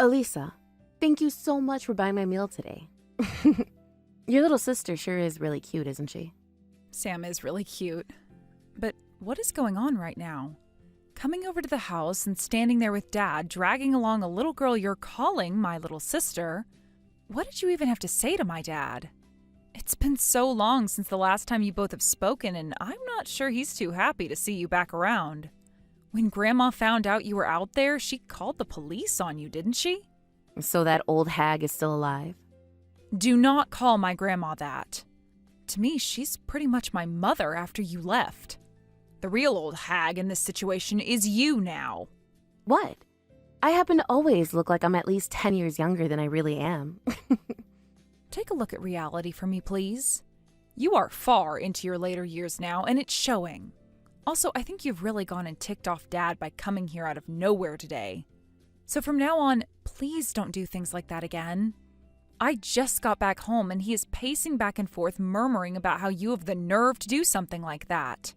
Elisa, thank you so much for buying my meal today. Your little sister sure is really cute, isn't she? Sam is really cute. But what is going on right now? Coming over to the house and standing there with Dad, dragging along a little girl you're calling my little sister. What did you even have to say to my dad? It's been so long since the last time you both have spoken, and I'm not sure he's too happy to see you back around. When Grandma found out you were out there, she called the police on you, didn't she? So that old hag is still alive? Do not call my grandma that. To me, she's pretty much my mother after you left. The real old hag in this situation is you now. What? I happen to always look like I'm at least 10 years younger than I really am. Take a look at reality for me, please. You are far into your later years now, and it's showing. Also, I think you've really gone and ticked off Dad by coming here out of nowhere today. So from now on, please don't do things like that again. I just got back home, and he is pacing back and forth, murmuring about how you have the nerve to do something like that.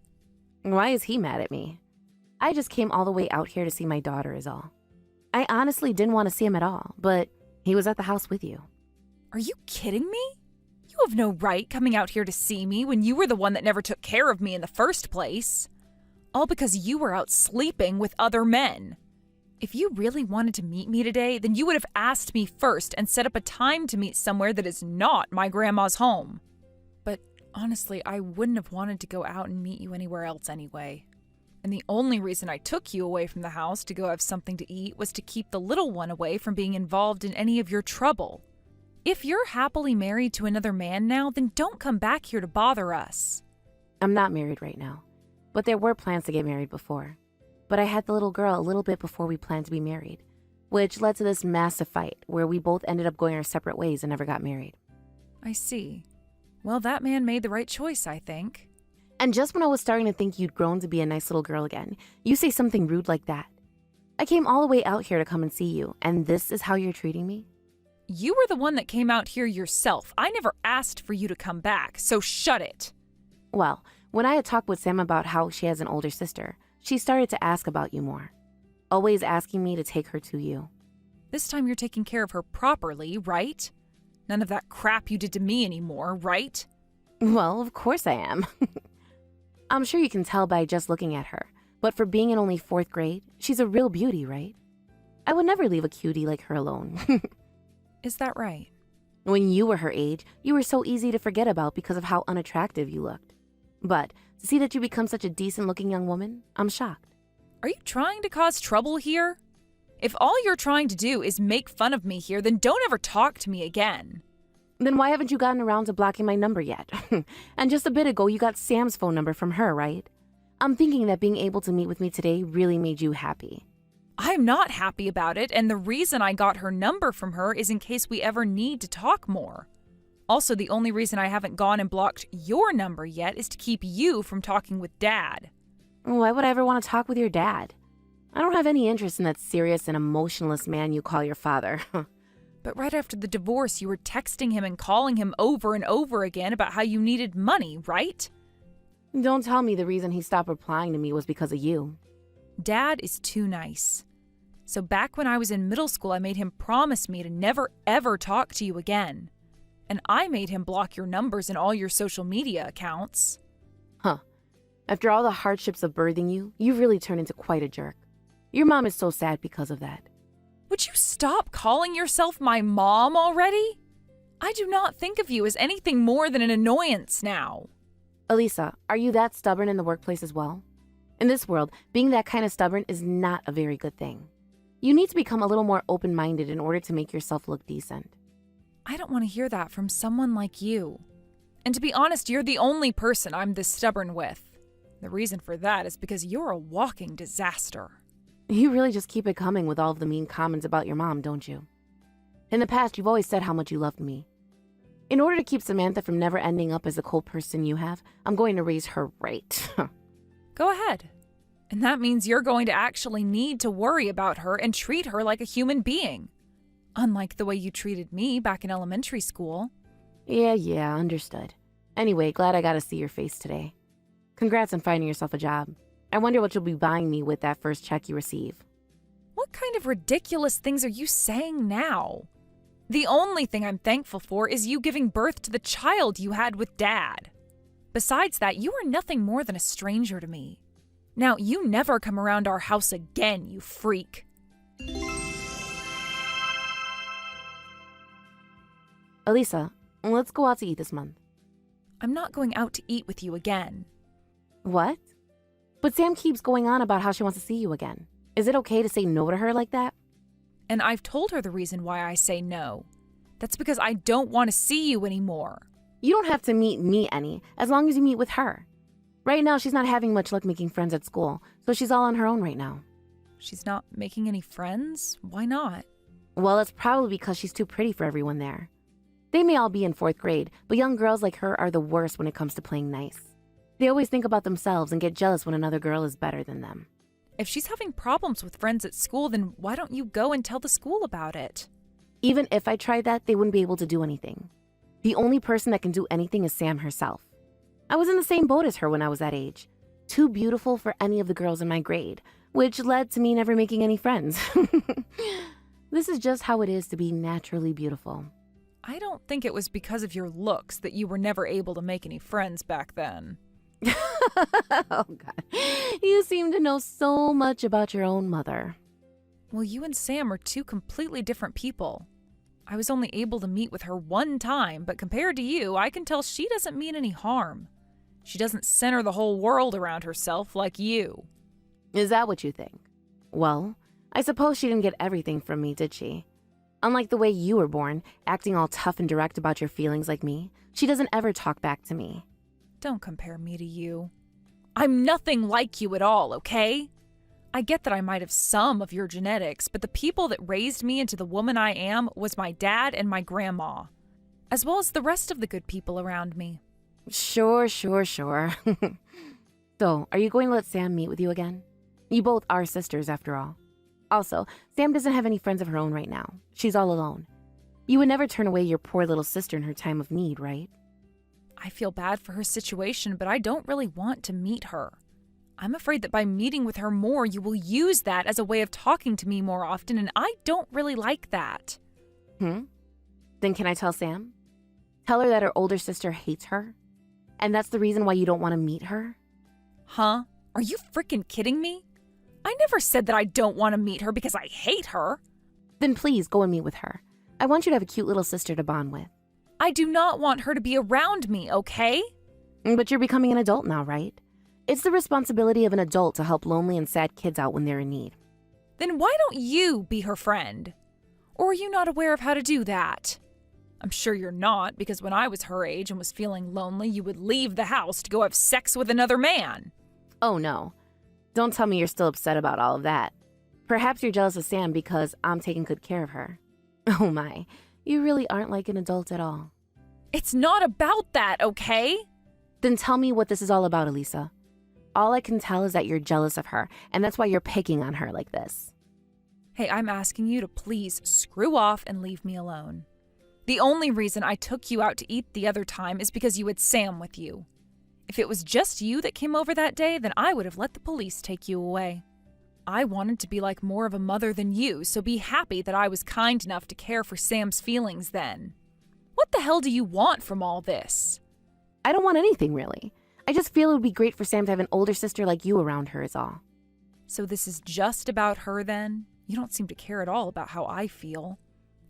Why is he mad at me? I just came all the way out here to see my daughter is all. I honestly didn't want to see him at all, but he was at the house with you. Are you kidding me? You have no right coming out here to see me when you were the one that never took care of me in the first place. All because you were out sleeping with other men. If you really wanted to meet me today, then you would have asked me first and set up a time to meet somewhere that is not my grandma's home. But honestly, I wouldn't have wanted to go out and meet you anywhere else anyway. And the only reason I took you away from the house to go have something to eat was to keep the little one away from being involved in any of your trouble. If you're happily married to another man now, then don't come back here to bother us. I'm not married right now, but there were plans to get married before. But I had the little girl a little bit before we planned to be married, which led to this massive fight where we both ended up going our separate ways and never got married. I see. Well, that man made the right choice, I think. And just when I was starting to think you'd grown to be a nice little girl again, you say something rude like that. I came all the way out here to come and see you, and this is how you're treating me? You were the one that came out here yourself. I never asked for you to come back, so shut it. Well, when I had talked with Sam about how she has an older sister, she started to ask about you more, always asking me to take her to you. This time you're taking care of her properly, right? None of that crap you did to me anymore, right? Well, of course I am. I'm sure you can tell by just looking at her, but for being in only 4th grade, she's a real beauty, right? I would never leave a cutie like her alone. Is that right? When you were her age, you were so easy to forget about because of how unattractive you looked. But to see that you become such a decent-looking young woman, I'm shocked. Are you trying to cause trouble here? If all you're trying to do is make fun of me here, then don't ever talk to me again. Then why haven't you gotten around to blocking my number yet? And just a bit ago, you got Sam's phone number from her, right? I'm thinking that being able to meet with me today really made you happy. I'm not happy about it, and the reason I got her number from her is in case we ever need to talk more. Also, the only reason I haven't gone and blocked your number yet is to keep you from talking with Dad. Why would I ever want to talk with your dad? I don't have any interest in that serious and emotionless man you call your father. But right after the divorce, you were texting him and calling him over and over again about how you needed money, right? Don't tell me the reason he stopped replying to me was because of you. Dad is too nice. So back when I was in middle school, I made him promise me to never ever talk to you again. And I made him block your numbers and all your social media accounts. Huh. After all the hardships of birthing you, you've really turned into quite a jerk. Your mom is so sad because of that. Would you stop calling yourself my mom already? I do not think of you as anything more than an annoyance now. Elisa, are you that stubborn in the workplace as well? In this world, being that kind of stubborn is not a very good thing. You need to become a little more open-minded in order to make yourself look decent. I don't want to hear that from someone like you. And to be honest, you're the only person I'm this stubborn with. The reason for that is because you're a walking disaster. You really just keep it coming with all of the mean comments about your mom, don't you? In the past, you've always said how much you loved me. In order to keep Samantha from never ending up as the cold person you have, I'm going to raise her right. Go ahead. And that means you're going to actually need to worry about her and treat her like a human being. Unlike the way you treated me back in elementary school. Yeah, understood. Anyway, glad I got to see your face today. Congrats on finding yourself a job. I wonder what you'll be buying me with that first check you receive. Well, What kind of ridiculous things are you saying now? The only thing I'm thankful for is you giving birth to the child you had with Dad. Besides that, you are nothing more than a stranger to me. Now, you never come around our house again, you freak. Elisa, let's go out to eat this month. I'm not going out to eat with you again. What? But Sam keeps going on about how she wants to see you again. Is it okay to say no to her like that? And I've told her the reason why I say no. That's because I don't want to see you anymore. You don't have to meet me any, as long as you meet with her. Right now, she's not having much luck making friends at school, so she's all on her own right now. She's not making any friends? Why not? Well, it's probably because she's too pretty for everyone there. They may all be in 4th grade, but young girls like her are the worst when it comes to playing nice. They always think about themselves and get jealous when another girl is better than them. If she's having problems with friends at school, then why don't you go and tell the school about it? Even if I tried that, they wouldn't be able to do anything. The only person that can do anything is Sam herself. I was in the same boat as her when I was that age. Too beautiful for any of the girls in my grade, which led to me never making any friends. This is just how it is to be naturally beautiful. I don't think it was because of your looks that you were never able to make any friends back then. Oh, God. You seem to know so much about your own mother. Well, you and Sam are two completely different people. I was only able to meet with her one time, but compared to you, I can tell she doesn't mean any harm. She doesn't center the whole world around herself like you. Is that what you think? Well, I suppose she didn't get everything from me, did she? Unlike the way you were born, acting all tough and direct about your feelings like me, she doesn't ever talk back to me. Don't compare me to you. I'm nothing like you at all, okay? I get that I might have some of your genetics, but the people that raised me into the woman I am was my dad and my grandma, as well as the rest of the good people around me. Sure. So, are you going to let Sam meet with you again? You both are sisters, after all. Also, Sam doesn't have any friends of her own right now. She's all alone. You would never turn away your poor little sister in her time of need, right? I feel bad for her situation, but I don't really want to meet her. I'm afraid that by meeting with her more, you will use that as a way of talking to me more often, and I don't really like that. Then can I tell Sam? Tell her that her older sister hates her? And that's the reason why you don't want to meet her? Huh? Are you freaking kidding me? I never said that I don't want to meet her because I hate her. Then please go and meet with her. I want you to have a cute little sister to bond with. I do not want her to be around me, okay? But you're becoming an adult now, right? It's the responsibility of an adult to help lonely and sad kids out when they're in need. Then why don't you be her friend? Or are you not aware of how to do that? I'm sure you're not, because when I was her age and was feeling lonely, you would leave the house to go have sex with another man. Oh no. Don't tell me you're still upset about all of that. Perhaps you're jealous of Sam because I'm taking good care of her. Oh my, you really aren't like an adult at all. It's not about that, okay? Then tell me what this is all about, Elisa. All I can tell is that you're jealous of her, and that's why you're picking on her like this. Hey, I'm asking you to please screw off and leave me alone. The only reason I took you out to eat the other time is because you had Sam with you. If it was just you that came over that day, then I would have let the police take you away. I wanted to be like more of a mother than you, so be happy that I was kind enough to care for Sam's feelings then. What the hell do you want from all this? I don't want anything, really. I just feel it would be great for Sam to have an older sister like you around her is all. So this is just about her then? You don't seem to care at all about how I feel.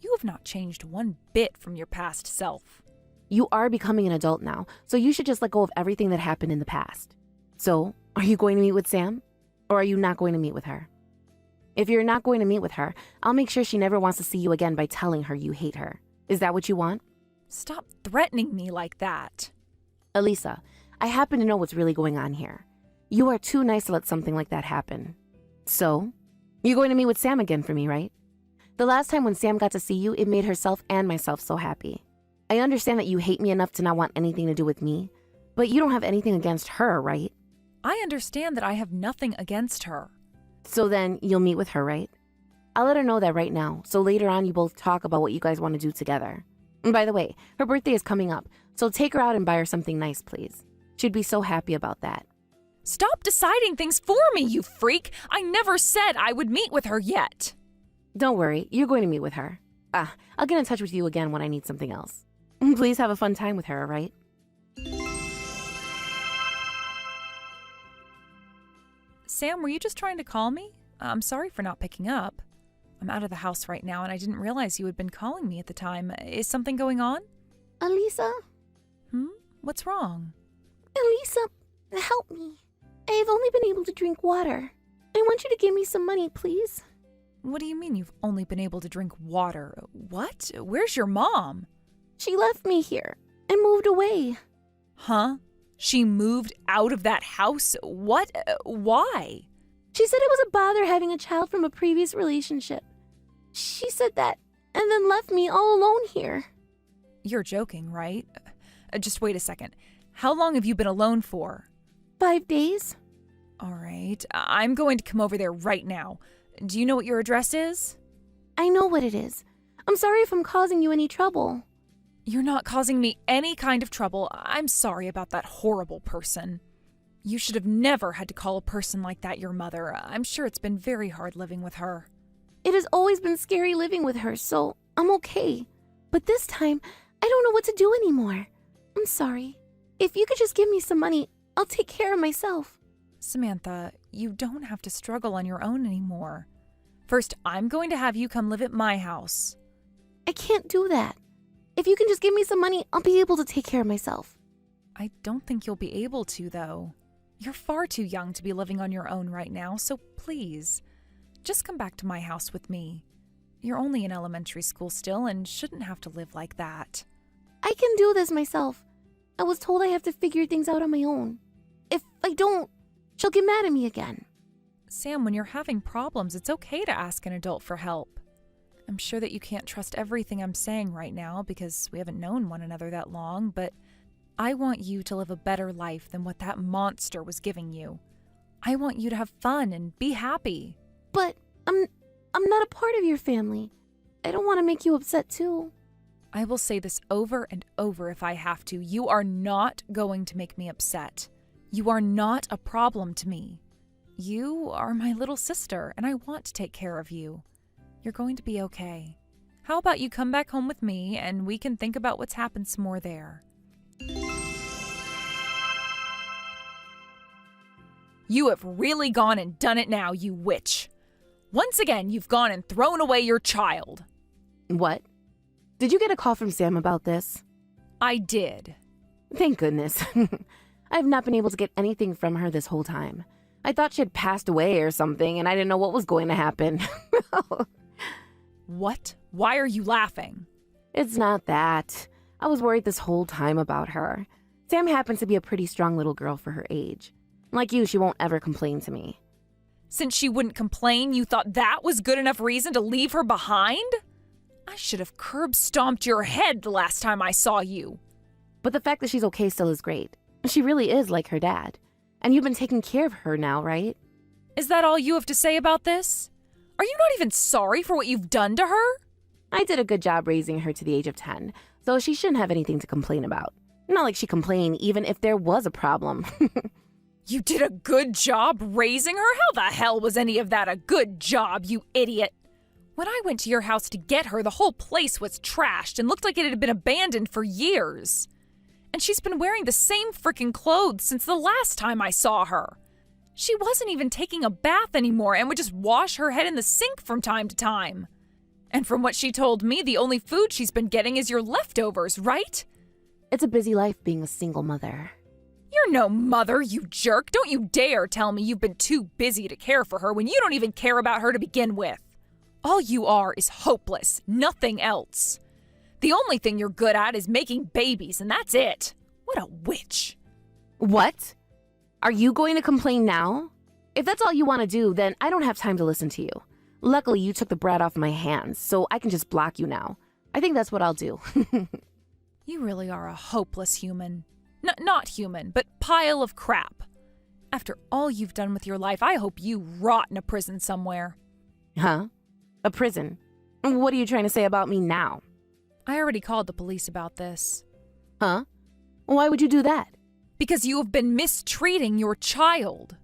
You have not changed one bit from your past self. You are becoming an adult now, so you should just let go of everything that happened in the past. So, are you going to meet with Sam? Or are you not going to meet with her? If you're not going to meet with her, I'll make sure she never wants to see you again by telling her you hate her. Is that what you want? Stop threatening me like that. Elisa, I happen to know what's really going on here. You are too nice to let something like that happen. So, you're going to meet with Sam again for me, right? The last time when Sam got to see you, it made herself and myself so happy. I understand that you hate me enough to not want anything to do with me, but you don't have anything against her, right? I understand that I have nothing against her. So then, you'll meet with her, right? I'll let her know that right now, so later on you both talk about what you guys want to do together. And by the way, her birthday is coming up, so take her out and buy her something nice, please. She'd be so happy about that. Stop deciding things for me, you freak! I never said I would meet with her yet. Don't worry, you're going to meet with her. I'll get in touch with you again when I need something else. Please have a fun time with her, all right? Sam, were you just trying to call me? I'm sorry for not picking up. I'm out of the house right now and I didn't realize you had been calling me at the time. Is something going on? Elisa? What's wrong? Elisa, help me. I've only been able to drink water. I want you to give me some money, please. What do you mean you've only been able to drink water? What? Where's your mom? She left me here and moved away. Huh? She moved out of that house? What? Why? She said it was a bother having a child from a previous relationship. She said that and then left me all alone here. You're joking, right? Just wait a second. How long have you been alone for? 5 days. All right. I'm going to come over there right now. Do you know what your address is? I know what it is. I'm sorry if I'm causing you any trouble. You're not causing me any kind of trouble. I'm sorry about that horrible person. You should have never had to call a person like that your mother. I'm sure it's been very hard living with her. It has always been scary living with her, so I'm okay. But this time, I don't know what to do anymore. I'm sorry. If you could just give me some money, I'll take care of myself. Samantha, you don't have to struggle on your own anymore. First, I'm going to have you come live at my house. I can't do that. If you can just give me some money, I'll be able to take care of myself. I don't think you'll be able to, though. You're far too young to be living on your own right now, so please, just come back to my house with me. You're only in elementary school still and shouldn't have to live like that. I can do this myself. I was told I have to figure things out on my own. If I don't, she'll get mad at me again. Sam, when you're having problems, it's okay to ask an adult for help. I'm sure that you can't trust everything I'm saying right now because we haven't known one another that long, but I want you to live a better life than what that monster was giving you. I want you to have fun and be happy. But I'm not a part of your family. I don't want to make you upset too. I will say this over and over if I have to. You are not going to make me upset. You are not a problem to me. You are my little sister, and I want to take care of you. You're going to be okay. How about you come back home with me, and we can think about what's happened some more there. You have really gone and done it now, you witch. Once again, you've gone and thrown away your child. What? Did you get a call from Sam about this? I did. Thank goodness. I have not been able to get anything from her this whole time. I thought she had passed away or something, and I didn't know what was going to happen. What? Why are you laughing? It's not that. I was worried this whole time about her. Sam happens to be a pretty strong little girl for her age. Like you, she won't ever complain to me. Since she wouldn't complain, you thought that was good enough reason to leave her behind? I should have curb-stomped your head the last time I saw you. But the fact that she's okay still is great. She really is like her dad. And you've been taking care of her now, right? Is that all you have to say about this? Are you not even sorry for what you've done to her? I did a good job raising her to the age of 10, so she shouldn't have anything to complain about. Not like she complained even if there was a problem. You did a good job raising her? How the hell was any of that a good job, you idiot? When I went to your house to get her, the whole place was trashed and looked like it had been abandoned for years. And she's been wearing the same frickin' clothes since the last time I saw her. She wasn't even taking a bath anymore and would just wash her head in the sink from time to time. And from what she told me, the only food she's been getting is your leftovers, right? It's a busy life being a single mother. You're no mother, you jerk. Don't you dare tell me you've been too busy to care for her when you don't even care about her to begin with. All you are is hopeless, nothing else. The only thing you're good at is making babies, and that's it. What a witch. What? Are you going to complain now? If that's all you want to do, then I don't have time to listen to you. Luckily, you took the brat off my hands, so I can just block you now. I think that's what I'll do. You really are a hopeless human. Not human, but pile of crap. After all you've done with your life, I hope you rot in a prison somewhere. Huh? A prison? What are you trying to say about me now? I already called the police about this. Huh? Why would you do that? Because you have been mistreating your child.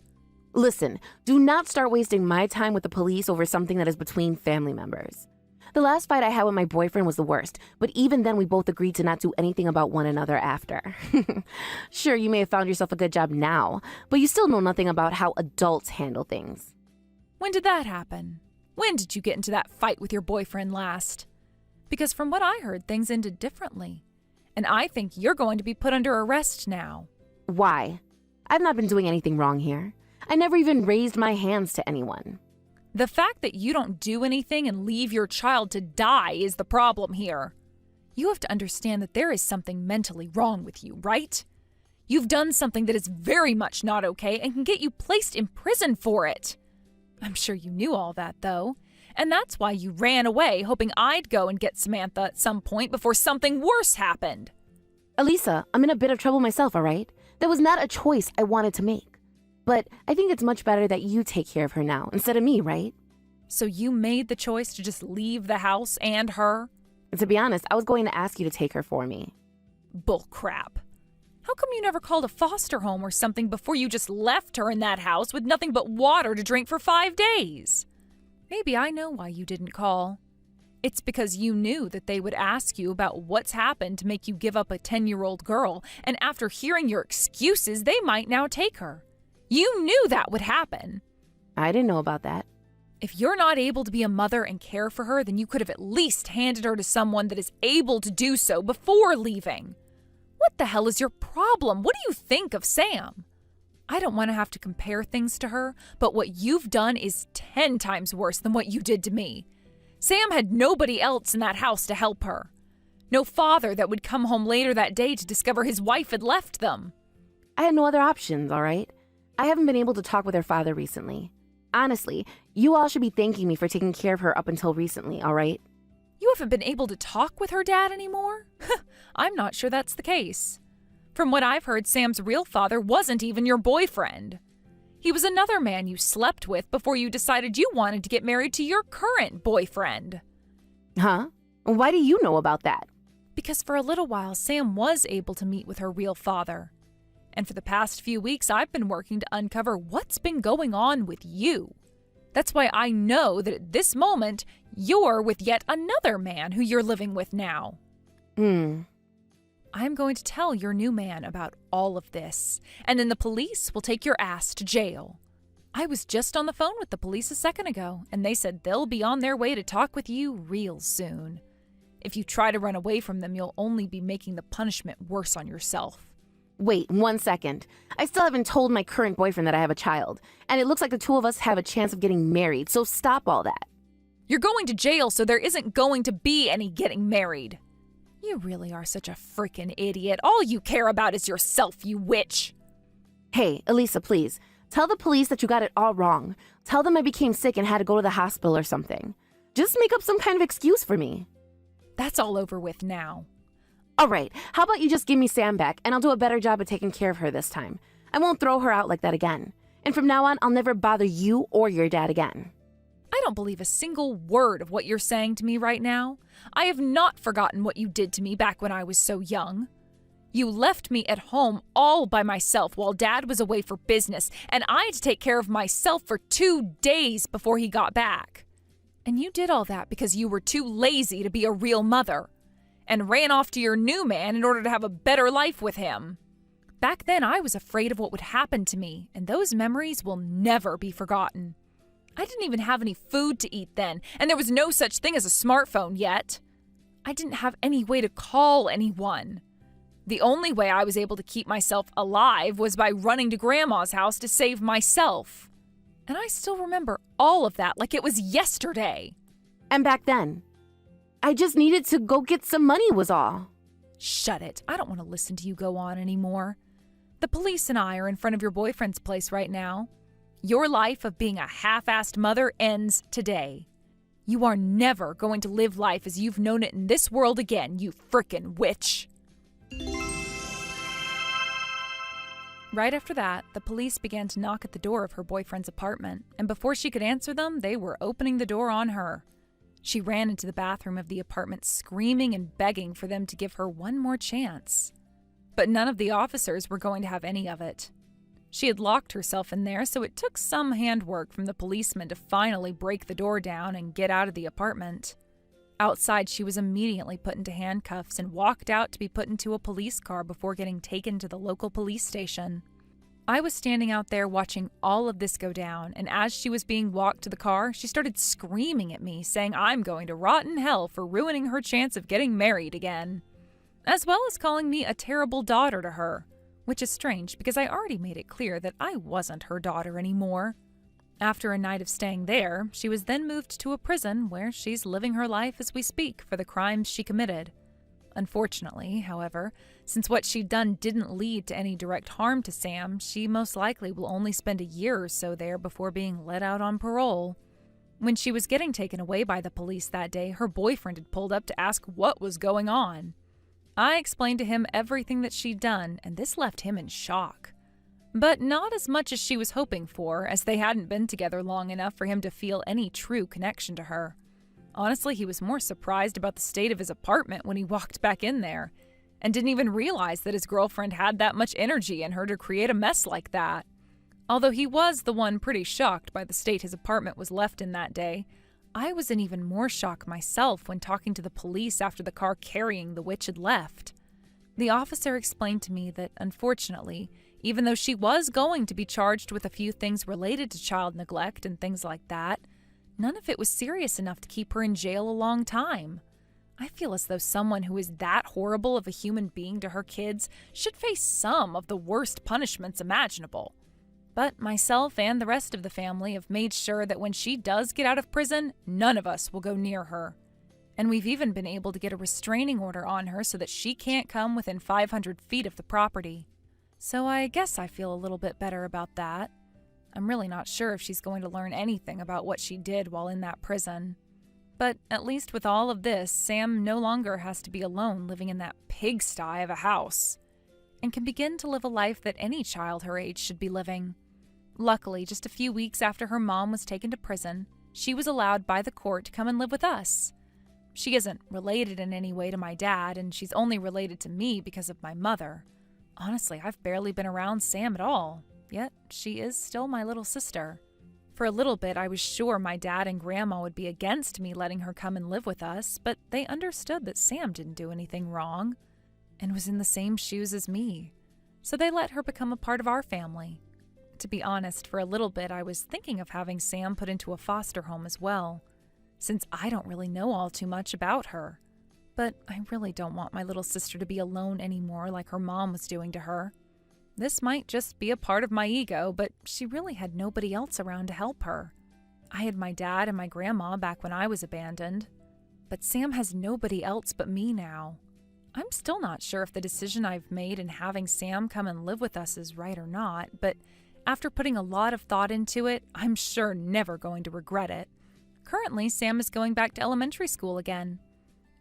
Listen, do not start wasting my time with the police over something that is between family members. The last fight I had with my boyfriend was the worst, but even then we both agreed to not do anything about one another after. Sure, you may have found yourself a good job now, but you still know nothing about how adults handle things. When did that happen? When did you get into that fight with your boyfriend last? Because from what I heard, things ended differently. And I think you're going to be put under arrest now. Why? I've not been doing anything wrong here. I never even raised my hands to anyone. The fact that you don't do anything and leave your child to die is the problem here. You have to understand that there is something mentally wrong with you, right? You've done something that is very much not okay and can get you placed in prison for it. I'm sure you knew all that, though. And that's why you ran away, hoping I'd go and get Samantha at some point before something worse happened. Elisa, I'm in a bit of trouble myself, all right? That was not a choice I wanted to make. But I think it's much better that you take care of her now instead of me, right? So you made the choice to just leave the house and her? To be honest, I was going to ask you to take her for me. Bullcrap. How come you never called a foster home or something before you just left her in that house with nothing but water to drink for 5 days? Maybe I know why you didn't call. It's because you knew that they would ask you about what's happened to make you give up a 10-year-old girl, and after hearing your excuses, they might now take her. You knew that would happen. I didn't know about that. If you're not able to be a mother and care for her, then you could have at least handed her to someone that is able to do so before leaving. What the hell is your problem? What do you think of Sam? I don't want to have to compare things to her, but what you've done is 10 times worse than what you did to me. Sam had nobody else in that house to help her. No father that would come home later that day to discover his wife had left them. I had no other options, all right? I haven't been able to talk with her father recently. Honestly, you all should be thanking me for taking care of her up until recently, all right? You haven't been able to talk with her dad anymore? I'm not sure that's the case. From what I've heard, Sam's real father wasn't even your boyfriend. He was another man you slept with before you decided you wanted to get married to your current boyfriend. Huh? Why do you know about that? Because for a little while, Sam was able to meet with her real father. And for the past few weeks, I've been working to uncover what's been going on with you. That's why I know that at this moment, you're with yet another man who you're living with now. I'm going to tell your new man about all of this, and then the police will take your ass to jail. I was just on the phone with the police a second ago, and they said they'll be on their way to talk with you real soon. If you try to run away from them, you'll only be making the punishment worse on yourself. Wait, 1 second. I still haven't told my current boyfriend that I have a child, and it looks like the two of us have a chance of getting married, so stop all that. You're going to jail, so there isn't going to be any getting married. You really are such a freaking idiot. All you care about is yourself, you witch. Hey, Elisa, please. Tell the police that you got it all wrong. Tell them I became sick and had to go to the hospital or something. Just make up some kind of excuse for me. That's all over with now. All right, how about you just give me Sam back, and I'll do a better job of taking care of her this time. I won't throw her out like that again. And from now on, I'll never bother you or your dad again. I don't believe a single word of what you're saying to me right now. I have not forgotten what you did to me back when I was so young. You left me at home all by myself while Dad was away for business, and I had to take care of myself for 2 days before he got back. And you did all that because you were too lazy to be a real mother, and ran off to your new man in order to have a better life with him. Back then, I was afraid of what would happen to me, and those memories will never be forgotten. I didn't even have any food to eat then, and there was no such thing as a smartphone yet. I didn't have any way to call anyone. The only way I was able to keep myself alive was by running to Grandma's house to save myself. And I still remember all of that like it was yesterday. And back then, I just needed to go get some money was all. Shut it. I don't want to listen to you go on anymore. The police and I are in front of your boyfriend's place right now. Your life of being a half-assed mother ends today. You are never going to live life as you've known it in this world again, you frickin' witch. Right after that, the police began to knock at the door of her boyfriend's apartment, and before she could answer them, they were opening the door on her. She ran into the bathroom of the apartment screaming and begging for them to give her one more chance. but none of the officers were going to have any of it. She had locked herself in there, so it took some handwork from the policeman to finally break the door down and get out of the apartment. Outside, she was immediately put into handcuffs and walked out to be put into a police car before getting taken to the local police station. I was standing out there watching all of this go down, and as she was being walked to the car, she started screaming at me, saying I'm going to rot in hell for ruining her chance of getting married again, as well as calling me a terrible daughter to her, which is strange because I already made it clear that I wasn't her daughter anymore. After a night of staying there, she was then moved to a prison where she's living her life as we speak for the crimes she committed. Unfortunately, however, since what she'd done didn't lead to any direct harm to Sam, she most likely will only spend a year or so there before being let out on parole. When she was getting taken away by the police that day, her boyfriend had pulled up to ask what was going on. I explained to him everything that she'd done, and this left him in shock. But not as much as she was hoping for, as they hadn't been together long enough for him to feel any true connection to her. Honestly, he was more surprised about the state of his apartment when he walked back in there, and didn't even realize that his girlfriend had that much energy in her to create a mess like that. Although he was the one pretty shocked by the state his apartment was left in that day, I was in even more shock myself when talking to the police after the car carrying the witch had left. The officer explained to me that, unfortunately, even though she was going to be charged with a few things related to child neglect and things like that, none of it was serious enough to keep her in jail a long time. I feel as though someone who is that horrible of a human being to her kids should face some of the worst punishments imaginable. But myself and the rest of the family have made sure that when she does get out of prison, none of us will go near her. And we've even been able to get a restraining order on her so that she can't come within 500 feet of the property. So I guess I feel a little bit better about that. I'm really not sure if she's going to learn anything about what she did while in that prison. But at least with all of this, Sam no longer has to be alone living in that pigsty of a house, and can begin to live a life that any child her age should be living. Luckily, just a few weeks after her mom was taken to prison, she was allowed by the court to come and live with us. She isn't related in any way to my dad, and she's only related to me because of my mother. Honestly, I've barely been around Sam at all, yet she is still my little sister. For a little bit, I was sure my dad and grandma would be against me letting her come and live with us, but they understood that Sam didn't do anything wrong and was in the same shoes as me, so they let her become a part of our family. To be honest, for a little bit, I was thinking of having Sam put into a foster home as well, since I don't really know all too much about her. But I really don't want my little sister to be alone anymore like her mom was doing to her. This might just be a part of my ego, but she really had nobody else around to help her. I had my dad and my grandma back when I was abandoned, but Sam has nobody else but me now. I'm still not sure if the decision I've made in having Sam come and live with us is right or not, but after putting a lot of thought into it, I'm sure never going to regret it. Currently, Sam is going back to elementary school again.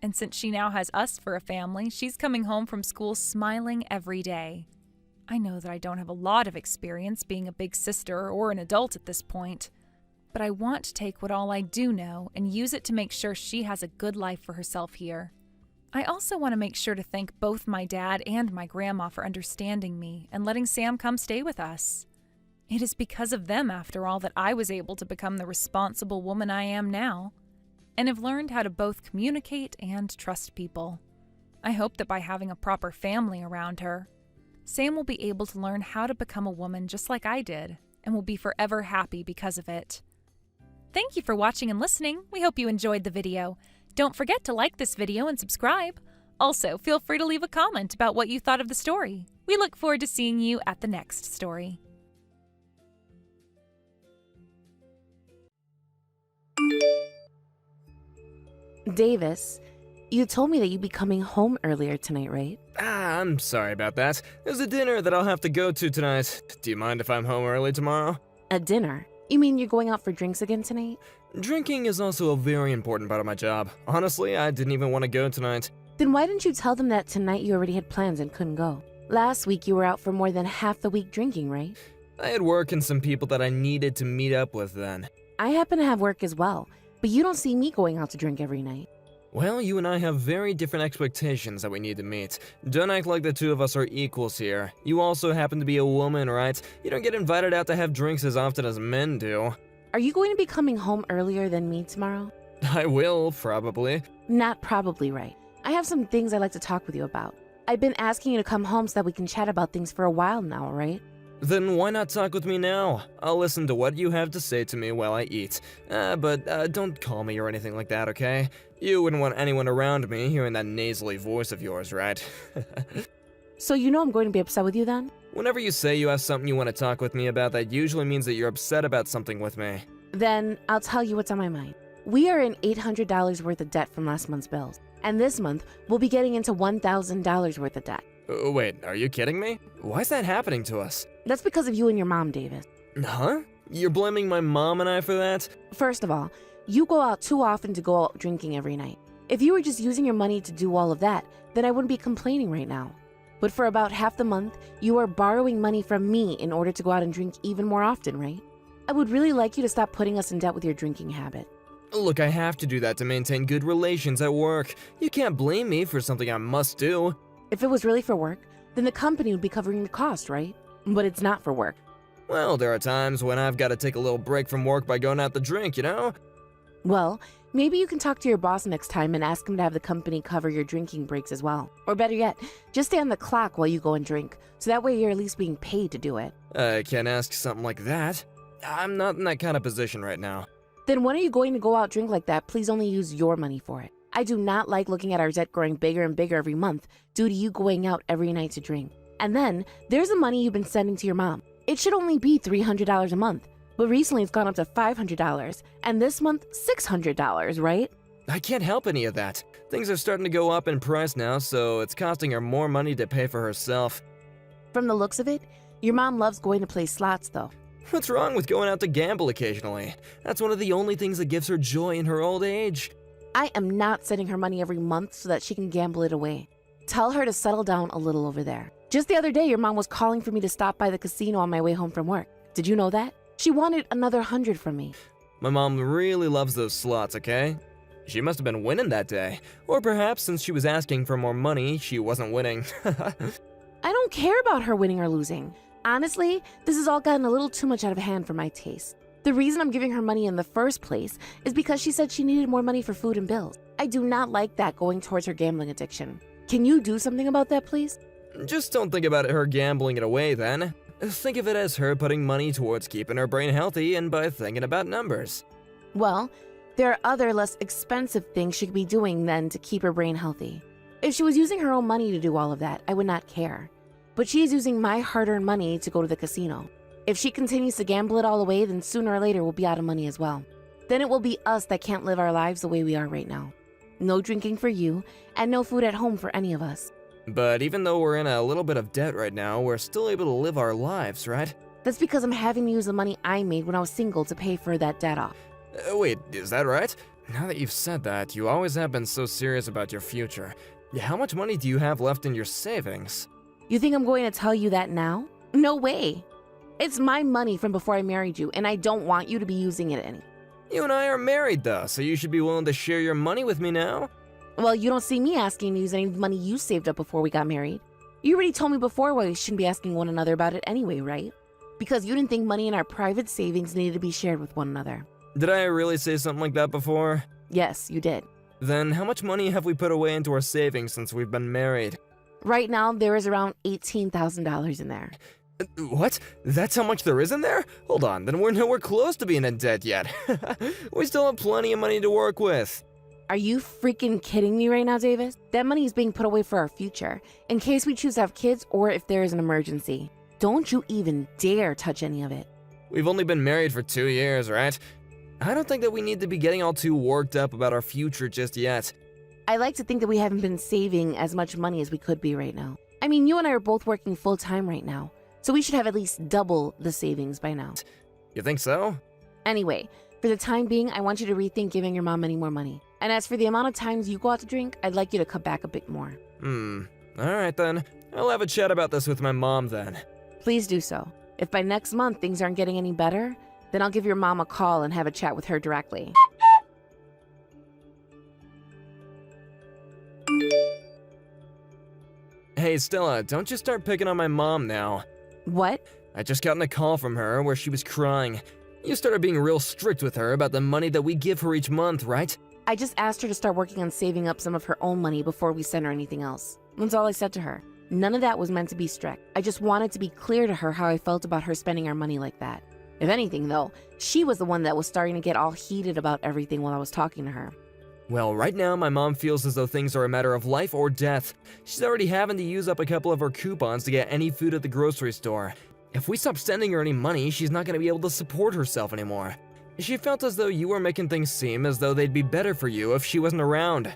And since she now has us for a family, she's coming home from school smiling every day. I know that I don't have a lot of experience being a big sister or an adult at this point, but I want to take what all I do know and use it to make sure she has a good life for herself here. I also want to make sure to thank both my dad and my grandma for understanding me and letting Sam come stay with us. It is because of them, after all, that I was able to become the responsible woman I am now, and have learned how to both communicate and trust people. I hope that by having a proper family around her, Sam will be able to learn how to become a woman just like I did, and will be forever happy because of it. Thank you for watching and listening. We hope you enjoyed the video. Don't forget to like this video and subscribe. Also, feel free to leave a comment about what you thought of the story. We look forward to seeing you at the next story. Davis, you told me that you'd be coming home earlier tonight, right? I'm sorry about that. There's a dinner that I'll have to go to tonight. Do you mind if I'm home early tomorrow? A dinner? You mean you're going out for drinks again tonight? Drinking is also a very important part of my job. Honestly, I didn't even want to go tonight. Then why didn't you tell them that tonight you already had plans and couldn't go? Last week you were out for more than half the week drinking, right? I had work and some people that I needed to meet up with then. I happen to have work as well, but you don't see me going out to drink every night. Well, you and I have very different expectations that we need to meet. Don't act like the two of us are equals here. You also happen to be a woman, right? You don't get invited out to have drinks as often as men do. Are you going to be coming home earlier than me tomorrow? I will, probably. Not probably right. I have some things I'd like to talk with you about. I've been asking you to come home so that we can chat about things for a while now, right? Then why not talk with me now? I'll listen to what you have to say to me while I eat. But don't call me or anything like that, okay? You wouldn't want anyone around me hearing that nasally voice of yours, right? So you know I'm going to be upset with you then? Whenever you say you have something you want to talk with me about, that usually means that you're upset about something with me. Then I'll tell you what's on my mind. We are in $800 worth of debt from last month's bills. And this month, we'll be getting into $1,000 worth of debt. Wait, are you kidding me? Why is that happening to us? That's because of you and your mom, Davis. Huh? You're blaming my mom and I for that? First of all, you go out too often to go out drinking every night. If you were just using your money to do all of that, then I wouldn't be complaining right now. But for about half the month, you are borrowing money from me in order to go out and drink even more often, right? I would really like you to stop putting us in debt with your drinking habit. Look, I have to do that to maintain good relations at work. You can't blame me for something I must do. If it was really for work, then the company would be covering the cost, right? But it's not for work. Well, there are times when I've got to take a little break from work by going out to drink, you know? Well, maybe you can talk to your boss next time and ask him to have the company cover your drinking breaks as well. Or better yet, just stay on the clock while you go and drink, so that way you're at least being paid to do it. I can't ask something like that. I'm not in that kind of position right now. Then when are you going to go out drink like that? Please only use your money for it. I do not like looking at our debt growing bigger and bigger every month due to you going out every night to drink. And then, there's the money you've been sending to your mom. It should only be $300 a month, but recently it's gone up to $500, and this month, $600, right? I can't help any of that. Things are starting to go up in price now, so it's costing her more money to pay for herself. From the looks of it, your mom loves going to play slots though. What's wrong with going out to gamble occasionally? That's one of the only things that gives her joy in her old age. I am not sending her money every month so that she can gamble it away. Tell her to settle down a little over there. Just the other day, your mom was calling for me to stop by the casino on my way home from work. Did you know that? She wanted another 100 from me. My mom really loves those slots, okay? She must have been winning that day. Or perhaps since she was asking for more money, she wasn't winning. I don't care about her winning or losing. Honestly, this has all gotten a little too much out of hand for my taste. The reason I'm giving her money in the first place is because she said she needed more money for food and bills. I do not like that going towards her gambling addiction. Can you do something about that, please? Just don't think about her gambling it away then. Think of it as her putting money towards keeping her brain healthy and by thinking about numbers. Well, there are other less expensive things she could be doing then to keep her brain healthy. If she was using her own money to do all of that, I would not care. But she is using my hard-earned money to go to the casino. If she continues to gamble it all away, then sooner or later we'll be out of money as well. Then it will be us that can't live our lives the way we are right now. No drinking for you, and no food at home for any of us. But even though we're in a little bit of debt right now, we're still able to live our lives, right? That's because I'm having to use the money I made when I was single to pay for that debt off. Wait, is that right? Now that you've said that, you always have been so serious about your future. How much money do you have left in your savings? You think I'm going to tell you that now? No way. It's my money from before I married you, and I don't want you to be using it any. You and I are married though, so you should be willing to share your money with me now. Well, you don't see me asking to use any money you saved up before we got married. You already told me before why we shouldn't be asking one another about it anyway, right? Because you didn't think money in our private savings needed to be shared with one another. Did I really say something like that before? Yes, you did. Then how much money have we put away into our savings since we've been married? Right now, there is around $18,000 in there. What? That's how much there is in there? Hold on, then we're nowhere close to being in debt yet. We still have plenty of money to work with. Are you freaking kidding me right now, Davis? That money is being put away for our future, in case we choose to have kids or if there is an emergency. Don't you even dare touch any of it. We've only been married for 2 years, right? I don't think that we need to be getting all too worked up about our future just yet. I like to think that we haven't been saving as much money as we could be right now. I mean, you and I are both working full-time right now, so we should have at least double the savings by now. You think so? Anyway, for the time being, I want you to rethink giving your mom any more money. And as for the amount of times you go out to drink, I'd like you to cut back a bit more. Alright then. I'll have a chat about this with my mom then. Please do so. If by next month things aren't getting any better, then I'll give your mom a call and have a chat with her directly. Hey, Stella, don't you start picking on my mom now. What? I just gotten a call from her where she was crying. You started being real strict with her about the money that we give her each month, right? I just asked her to start working on saving up some of her own money before we send her anything else. That's all I said to her. None of that was meant to be strict. I just wanted to be clear to her how I felt about her spending our money like that. If anything, though, she was the one that was starting to get all heated about everything while I was talking to her. Well, right now my mom feels as though things are a matter of life or death. She's already having to use up a couple of her coupons to get any food at the grocery store. If we stop sending her any money, she's not going to be able to support herself anymore. She felt as though you were making things seem as though they'd be better for you if she wasn't around.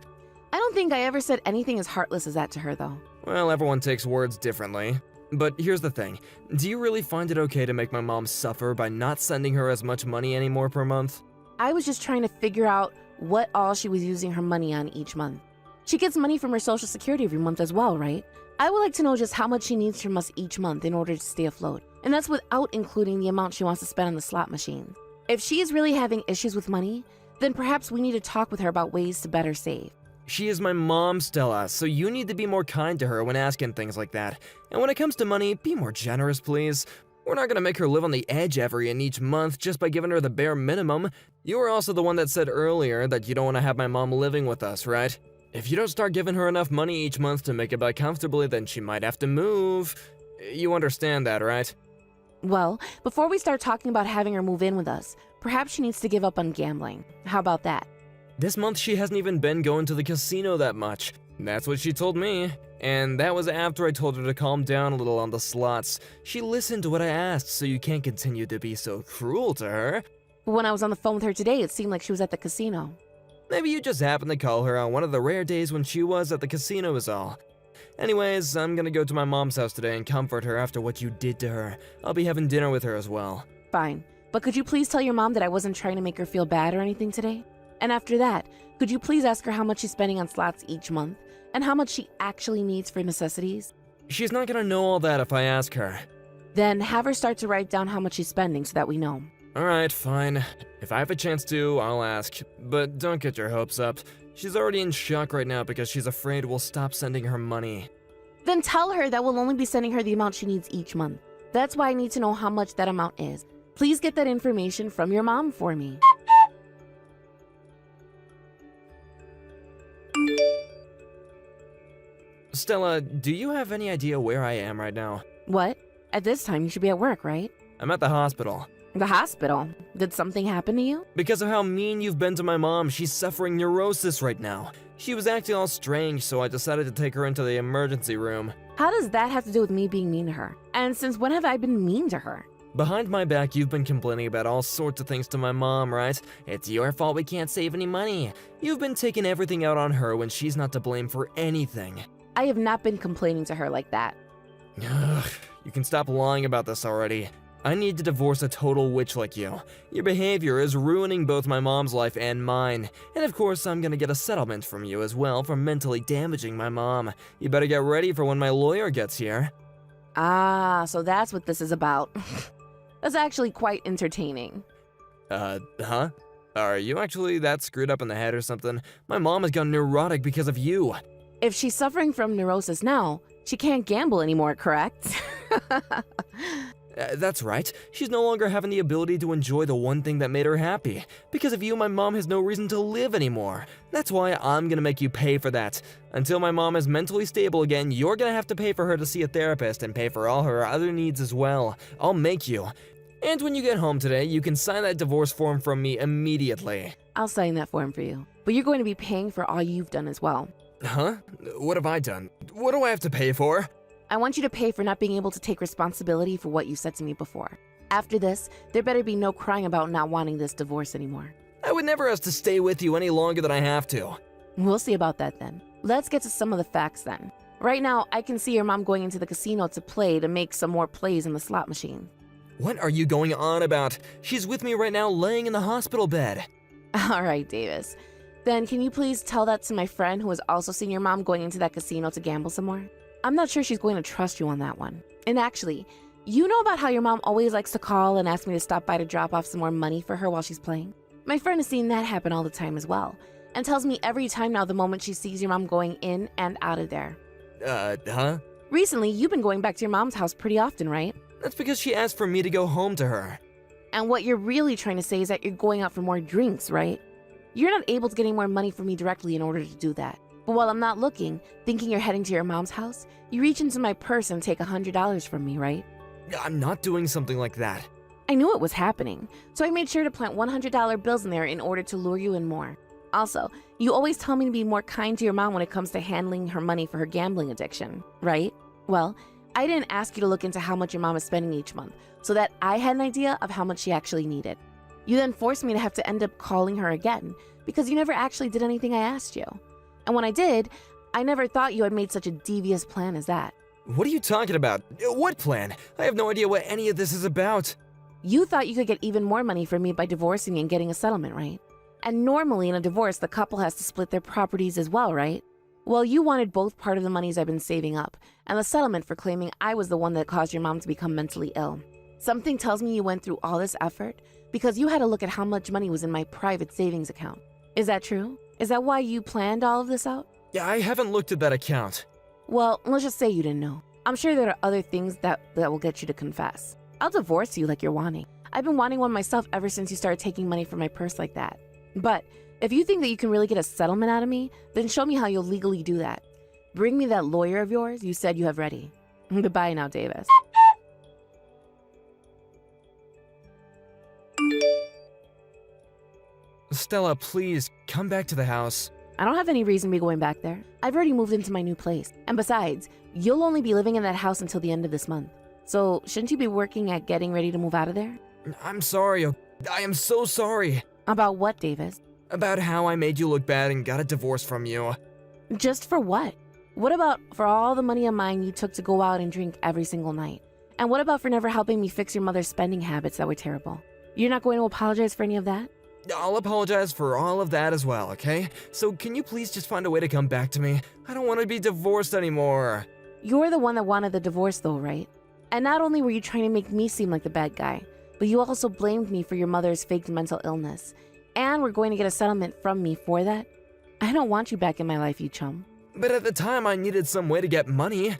I don't think I ever said anything as heartless as that to her, though. Well, everyone takes words differently. But here's the thing. Do you really find it okay to make my mom suffer by not sending her as much money anymore per month? I was just trying to figure out what all she was using her money on each month. She gets money from her Social Security every month as well, right? I would like to know just how much she needs from us each month in order to stay afloat. And that's without including the amount she wants to spend on the slot machine. If she is really having issues with money, then perhaps we need to talk with her about ways to better save. She is my mom, Stella, so you need to be more kind to her when asking things like that. And when it comes to money, be more generous, please. We're not gonna make her live on the edge every and each month just by giving her the bare minimum. You were also the one that said earlier that you don't want to have my mom living with us, right? If you don't start giving her enough money each month to make it by comfortably, then she might have to move. You understand that, right? Well, before we start talking about having her move in with us, perhaps she needs to give up on gambling. How about that? This month she hasn't even been going to the casino that much. That's what she told me. And that was after I told her to calm down a little on the slots. She listened to what I asked, so you can't continue to be so cruel to her. When I was on the phone with her today, it seemed like she was at the casino. Maybe you just happened to call her on one of the rare days when she was at the casino is all. Anyways, I'm gonna go to my mom's house today and comfort her after what you did to her. I'll be having dinner with her as well. Fine. But could you please tell your mom that I wasn't trying to make her feel bad or anything today? And after that, could you please ask her how much she's spending on slots each month? And how much she actually needs for necessities? She's not gonna know all that if I ask her. Then have her start to write down how much she's spending so that we know. Alright, fine. If I have a chance to, I'll ask. But don't get your hopes up. She's already in shock right now because she's afraid we'll stop sending her money. Then tell her that we'll only be sending her the amount she needs each month. That's why I need to know how much that amount is. Please get that information from your mom for me. Stella, do you have any idea where I am right now? What? At this time, you should be at work, right? I'm at the hospital. The hospital? Did something happen to you? Because of how mean you've been to my mom, she's suffering neurosis right now. She was acting all strange, so I decided to take her into the emergency room. How does that have to do with me being mean to her? And since when have I been mean to her? Behind my back, you've been complaining about all sorts of things to my mom, right? It's your fault we can't save any money. You've been taking everything out on her when she's not to blame for anything. I have not been complaining to her like that. Ugh, you can stop lying about this already. I need to divorce a total witch like you. Your behavior is ruining both my mom's life and mine. And of course, I'm gonna get a settlement from you as well for mentally damaging my mom. You better get ready for when my lawyer gets here. Ah, so that's what this is about. That's actually quite entertaining. Huh? Are you actually that screwed up in the head or something? My mom has gone neurotic because of you. If she's suffering from neurosis now, she can't gamble anymore, correct? That's right. She's no longer having the ability to enjoy the one thing that made her happy. Because of you, my mom has no reason to live anymore. That's why I'm gonna make you pay for that. Until my mom is mentally stable again, you're gonna have to pay for her to see a therapist and pay for all her other needs as well. I'll make you. And when you get home today, you can sign that divorce form from me immediately. I'll sign that form for you. But you're going to be paying for all you've done as well. Huh? What have I done? What do I have to pay for? I want you to pay for not being able to take responsibility for what you said to me before. After this, there better be no crying about not wanting this divorce anymore. I would never ask to stay with you any longer than I have to. We'll see about that then. Let's get to some of the facts then. Right now, I can see your mom going into the casino to play to make some more plays in the slot machine. What are you going on about? She's with me right now laying in the hospital bed. All right, Davis. Then can you please tell that to my friend who has also seen your mom going into that casino to gamble some more? I'm not sure she's going to trust you on that one. And actually, you know about how your mom always likes to call and ask me to stop by to drop off some more money for her while she's playing? My friend has seen that happen all the time as well, and tells me every time now the moment she sees your mom going in and out of there. Huh? Recently, you've been going back to your mom's house pretty often, right? That's because she asked for me to go home to her. And what you're really trying to say is that you're going out for more drinks, right? You're not able to get any more money from me directly in order to do that. But while I'm not looking, thinking you're heading to your mom's house, you reach into my purse and take $100 from me, right? I'm not doing something like that. I knew it was happening, so I made sure to plant $100 bills in there in order to lure you in more. Also, you always tell me to be more kind to your mom when it comes to handling her money for her gambling addiction, right? Well, I didn't ask you to look into how much your mom is spending each month, so that I had an idea of how much she actually needed. You then forced me to have to end up calling her again, because you never actually did anything I asked you. And when I did, I never thought you had made such a devious plan as that. What are you talking about? What plan? I have no idea what any of this is about. You thought you could get even more money from me by divorcing me and getting a settlement, right? And normally in a divorce, the couple has to split their properties as well, right? Well, you wanted both part of the monies I've been saving up, and the settlement for claiming I was the one that caused your mom to become mentally ill. Something tells me you went through all this effort because you had to look at how much money was in my private savings account. Is that true? Is that why you planned all of this out? Yeah, I haven't looked at that account. Well, let's just say you didn't know. I'm sure there are other things that will get you to confess. I'll divorce you like you're wanting. I've been wanting one myself ever since you started taking money from my purse like that. But if you think that you can really get a settlement out of me, then show me how you'll legally do that. Bring me that lawyer of yours you said you have ready. Goodbye now, Davis. Stella, please, come back to the house. I don't have any reason to be going back there. I've already moved into my new place. And besides, you'll only be living in that house until the end of this month. So shouldn't you be working at getting ready to move out of there? I'm sorry. I am so sorry. About what, Davis? About how I made you look bad and got a divorce from you. Just for what? What about for all the money of mine you took to go out and drink every single night? And what about for never helping me fix your mother's spending habits that were terrible? You're not going to apologize for any of that? I'll apologize for all of that as well, okay? So can you please just find a way to come back to me? I don't want to be divorced anymore. You're the one that wanted the divorce though, right? And not only were you trying to make me seem like the bad guy, but you also blamed me for your mother's faked mental illness. And we're going to get a settlement from me for that? I don't want you back in my life, you chum. But at the time, I needed some way to get money.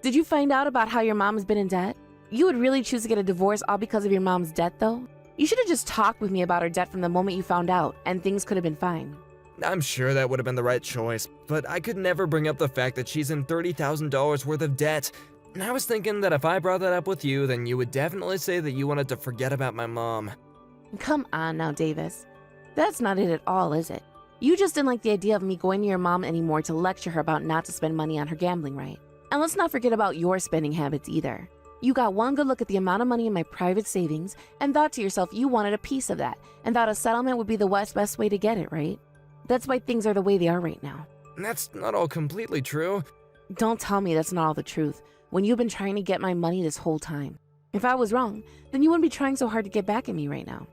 Did you find out about how your mom has been in debt? You would really choose to get a divorce all because of your mom's debt though? You should have just talked with me about her debt from the moment you found out, and things could have been fine. I'm sure that would have been the right choice, but I could never bring up the fact that she's in $30,000 worth of debt. And I was thinking that if I brought that up with you, then you would definitely say that you wanted to forget about my mom. Come on now, Davis. That's not it at all, is it? You just didn't like the idea of me going to your mom anymore to lecture her about not to spend money on her gambling, right? And let's not forget about your spending habits either. You got one good look at the amount of money in my private savings and thought to yourself you wanted a piece of that and thought a settlement would be the best way to get it, right? That's why things are the way they are right now. That's not all completely true. Don't tell me that's not all the truth when you've been trying to get my money this whole time. If I was wrong, then you wouldn't be trying so hard to get back at me right now.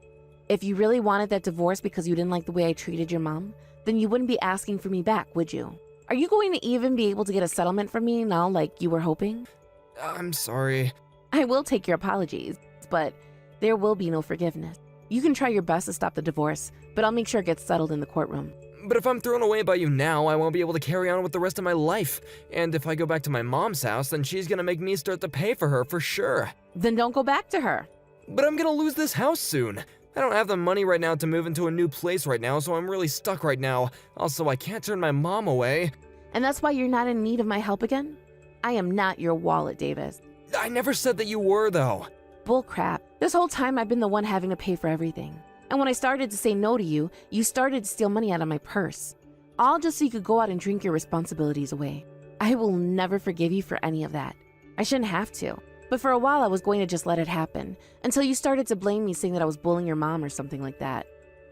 If you really wanted that divorce because you didn't like the way I treated your mom, then you wouldn't be asking for me back, would you? Are you going to even be able to get a settlement from me now like you were hoping? I'm sorry. I will take your apologies, but there will be no forgiveness. You can try your best to stop the divorce, but I'll make sure it gets settled in the courtroom. But if I'm thrown away by you now, I won't be able to carry on with the rest of my life. And if I go back to my mom's house, then she's gonna make me start to pay for her for sure. Then don't go back to her. But I'm gonna lose this house soon. I don't have the money right now to move into a new place right now, so I'm really stuck right now. Also, I can't turn my mom away. And that's why you're not in need of my help again? I am not your wallet, Davis. I never said that you were, though. Bullcrap. This whole time I've been the one having to pay for everything. And when I started to say no to you, you started to steal money out of my purse. All just so you could go out and drink your responsibilities away. I will never forgive you for any of that. I shouldn't have to. But for a while I was going to just let it happen, until you started to blame me saying that I was bullying your mom or something like that.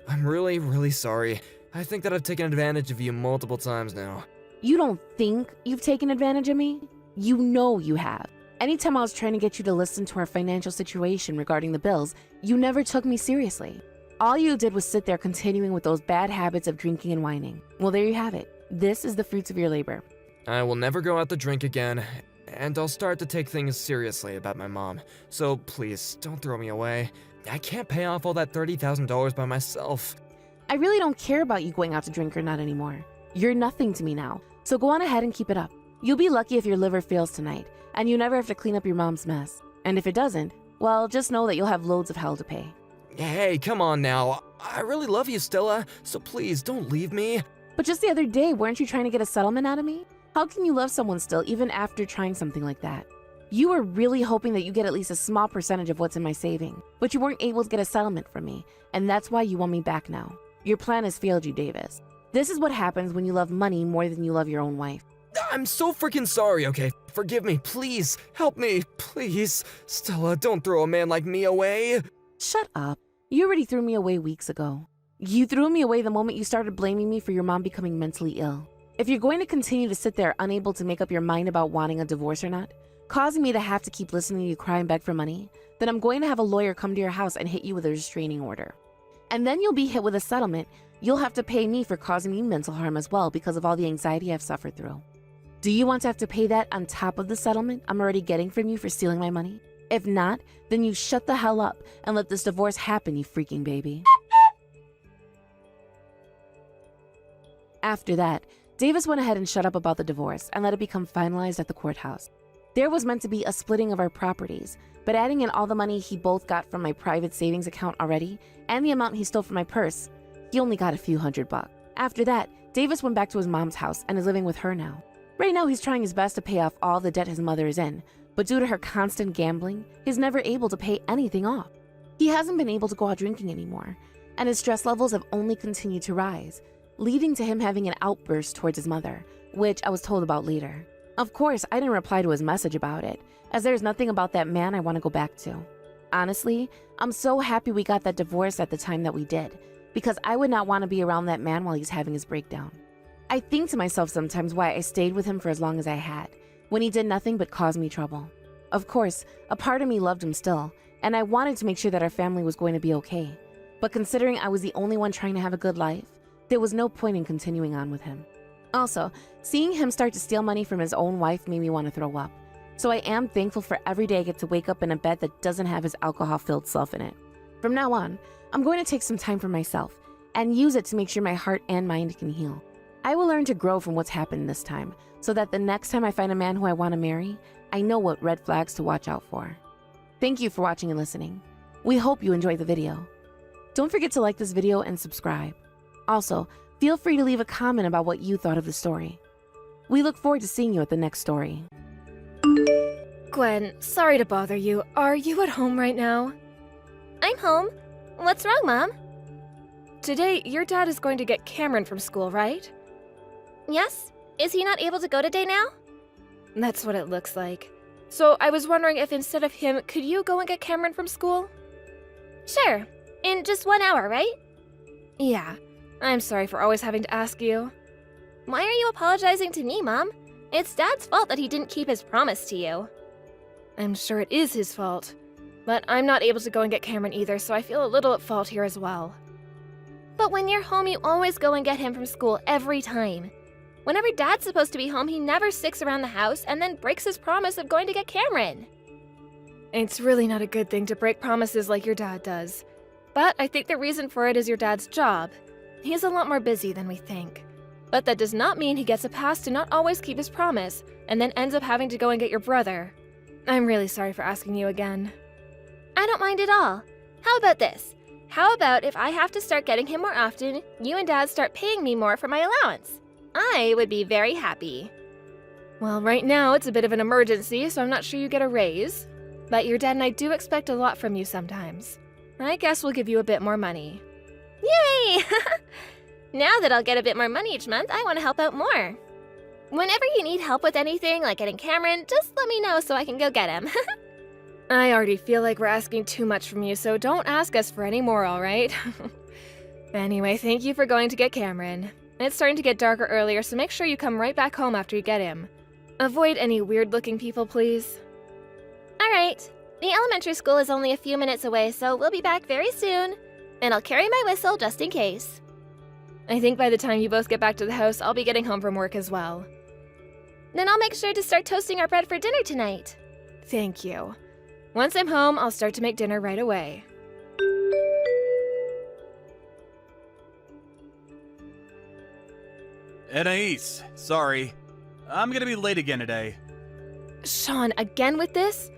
I'm really, really sorry. I think that I've taken advantage of you multiple times now. You don't think you've taken advantage of me? You know you have. Anytime I was trying to get you to listen to our financial situation regarding the bills, you never took me seriously. All you did was sit there continuing with those bad habits of drinking and whining. Well, there you have it. This is the fruits of your labor. I will never go out to drink again, and I'll start to take things seriously about my mom. So please, don't throw me away. I can't pay off all that $30,000 by myself. I really don't care about you going out to drink or not anymore. You're nothing to me now, so go on ahead and keep it up. You'll be lucky if your liver fails tonight, and you never have to clean up your mom's mess. And if it doesn't, well, just know that you'll have loads of hell to pay. Hey, come on now. I really love you, Stella, so please don't leave me. But just the other day, weren't you trying to get a settlement out of me? How can you love someone still, even after trying something like that? You were really hoping that you get at least a small percentage of what's in my saving, but you weren't able to get a settlement from me, and that's why you want me back now. Your plan has failed you, Davis. This is what happens when you love money more than you love your own wife. I'm so freaking sorry, okay? Forgive me, please. Help me, please. Stella, don't throw a man like me away. Shut up. You already threw me away weeks ago. You threw me away the moment you started blaming me for your mom becoming mentally ill. If you're going to continue to sit there unable to make up your mind about wanting a divorce or not, causing me to have to keep listening to you cry and beg for money, then I'm going to have a lawyer come to your house and hit you with a restraining order. And then you'll be hit with a settlement. You'll have to pay me for causing you mental harm as well because of all the anxiety I've suffered through. Do you want to have to pay that on top of the settlement I'm already getting from you for stealing my money? If not, then you shut the hell up and let this divorce happen, you freaking baby. After that, Davis went ahead and shut up about the divorce and let it become finalized at the courthouse. There was meant to be a splitting of our properties, but adding in all the money he both got from my private savings account already and the amount he stole from my purse, he only got a few $100. After that, Davis went back to his mom's house and is living with her now. Right now, he's trying his best to pay off all the debt his mother is in, but due to her constant gambling, he's never able to pay anything off. He hasn't been able to go out drinking anymore, and his stress levels have only continued to rise, leading to him having an outburst towards his mother, which I was told about later. Of course, I didn't reply to his message about it, as there's nothing about that man I want to go back to. Honestly, I'm so happy we got that divorce at the time that we did, because I would not want to be around that man while he's having his breakdown. I think to myself sometimes why I stayed with him for as long as I had, when he did nothing but cause me trouble. Of course, a part of me loved him still, and I wanted to make sure that our family was going to be okay. But considering I was the only one trying to have a good life, there was no point in continuing on with him. Also, seeing him start to steal money from his own wife made me want to throw up. So I am thankful for every day I get to wake up in a bed that doesn't have his alcohol-filled self in it. From now on, I'm going to take some time for myself and use it to make sure my heart and mind can heal. I will learn to grow from what's happened this time, so that the next time I find a man who I want to marry, I know what red flags to watch out for. Thank you for watching and listening. We hope you enjoyed the video. Don't forget to like this video and subscribe. Also, feel free to leave a comment about what you thought of the story. We look forward to seeing you at the next story. Gwen, sorry to bother you. Are you at home right now? I'm home. What's wrong, Mom? Today, your dad is going to get Cameron from school, right? Yes? Is he not able to go today now? That's what it looks like. So I was wondering if instead of him, could you go and get Cameron from school? Sure. In just 1 hour, right? Yeah. I'm sorry for always having to ask you. Why are you apologizing to me, Mom? It's Dad's fault that he didn't keep his promise to you. I'm sure it is his fault. But I'm not able to go and get Cameron either, so I feel a little at fault here as well. But when you're home, you always go and get him from school every time. Whenever Dad's supposed to be home, he never sticks around the house and then breaks his promise of going to get Cameron. It's really not a good thing to break promises like your dad does. But I think the reason for it is your dad's job. He's a lot more busy than we think. But that does not mean he gets a pass to not always keep his promise, and then ends up having to go and get your brother. I'm really sorry for asking you again. I don't mind at all. How about this? How about if I have to start getting him more often, you and Dad start paying me more for my allowance? I would be very happy. Well, right now it's a bit of an emergency, so I'm not sure you get a raise. But your dad and I do expect a lot from you sometimes. I guess we'll give you a bit more money. Yay! Now that I'll get a bit more money each month, I want to help out more. Whenever you need help with anything, like getting Cameron, just let me know so I can go get him. I already feel like we're asking too much from you, so don't ask us for any more, alright? Anyway, thank you for going to get Cameron. It's starting to get darker earlier, so make sure you come right back home after you get him. Avoid any weird-looking people, please. Alright. The elementary school is only a few minutes away, so we'll be back very soon. And I'll carry my whistle just in case. I think by the time you both get back to the house, I'll be getting home from work as well. Then I'll make sure to start toasting our bread for dinner tonight. Thank you. Once I'm home, I'll start to make dinner right away. Anais, sorry. I'm gonna be late again today. Sean, again with this?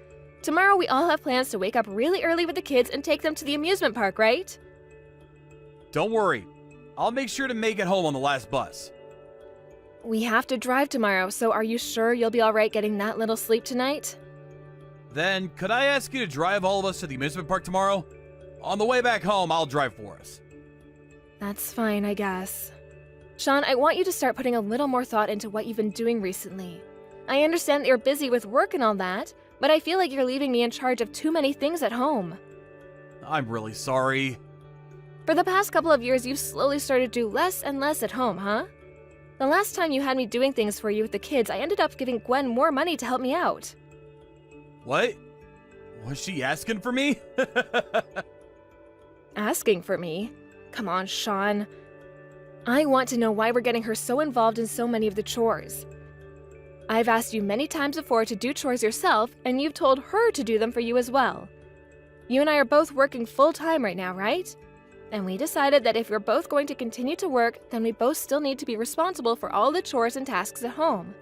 Tomorrow we all have plans to wake up really early with the kids and take them to the amusement park, right? Don't worry. I'll make sure to make it home on the last bus. We have to drive tomorrow, so are you sure you'll be alright getting that little sleep tonight? Then, could I ask you to drive all of us to the amusement park tomorrow? On the way back home, I'll drive for us. That's fine, I guess. Sean, I want you to start putting a little more thought into what you've been doing recently. I understand that you're busy with work and all that, but I feel like you're leaving me in charge of too many things at home. I'm really sorry. For the past couple of years, you've slowly started to do less and less at home, huh? The last time you had me doing things for you with the kids, I ended up giving Gwen more money to help me out. What? Was she asking for me? Asking for me? Come on, Sean. I want to know why we're getting her so involved in so many of the chores. I've asked you many times before to do chores yourself, and you've told her to do them for you as well. You and I are both working full-time right now, right? And we decided that if we're both going to continue to work, then we both still need to be responsible for all the chores and tasks at home.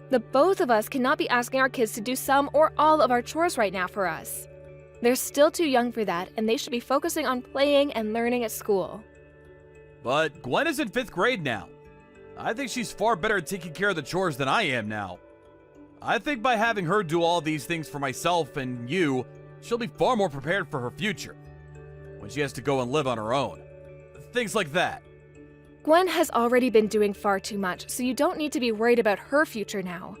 The both of us cannot be asking our kids to do some or all of our chores right now for us. They're still too young for that, and they should be focusing on playing and learning at school. But Gwen is in 5th grade now. I think she's far better at taking care of the chores than I am now. I think by having her do all these things for myself and you, she'll be far more prepared for her future. When she has to go and live on her own. Things like that. Gwen has already been doing far too much, so you don't need to be worried about her future now.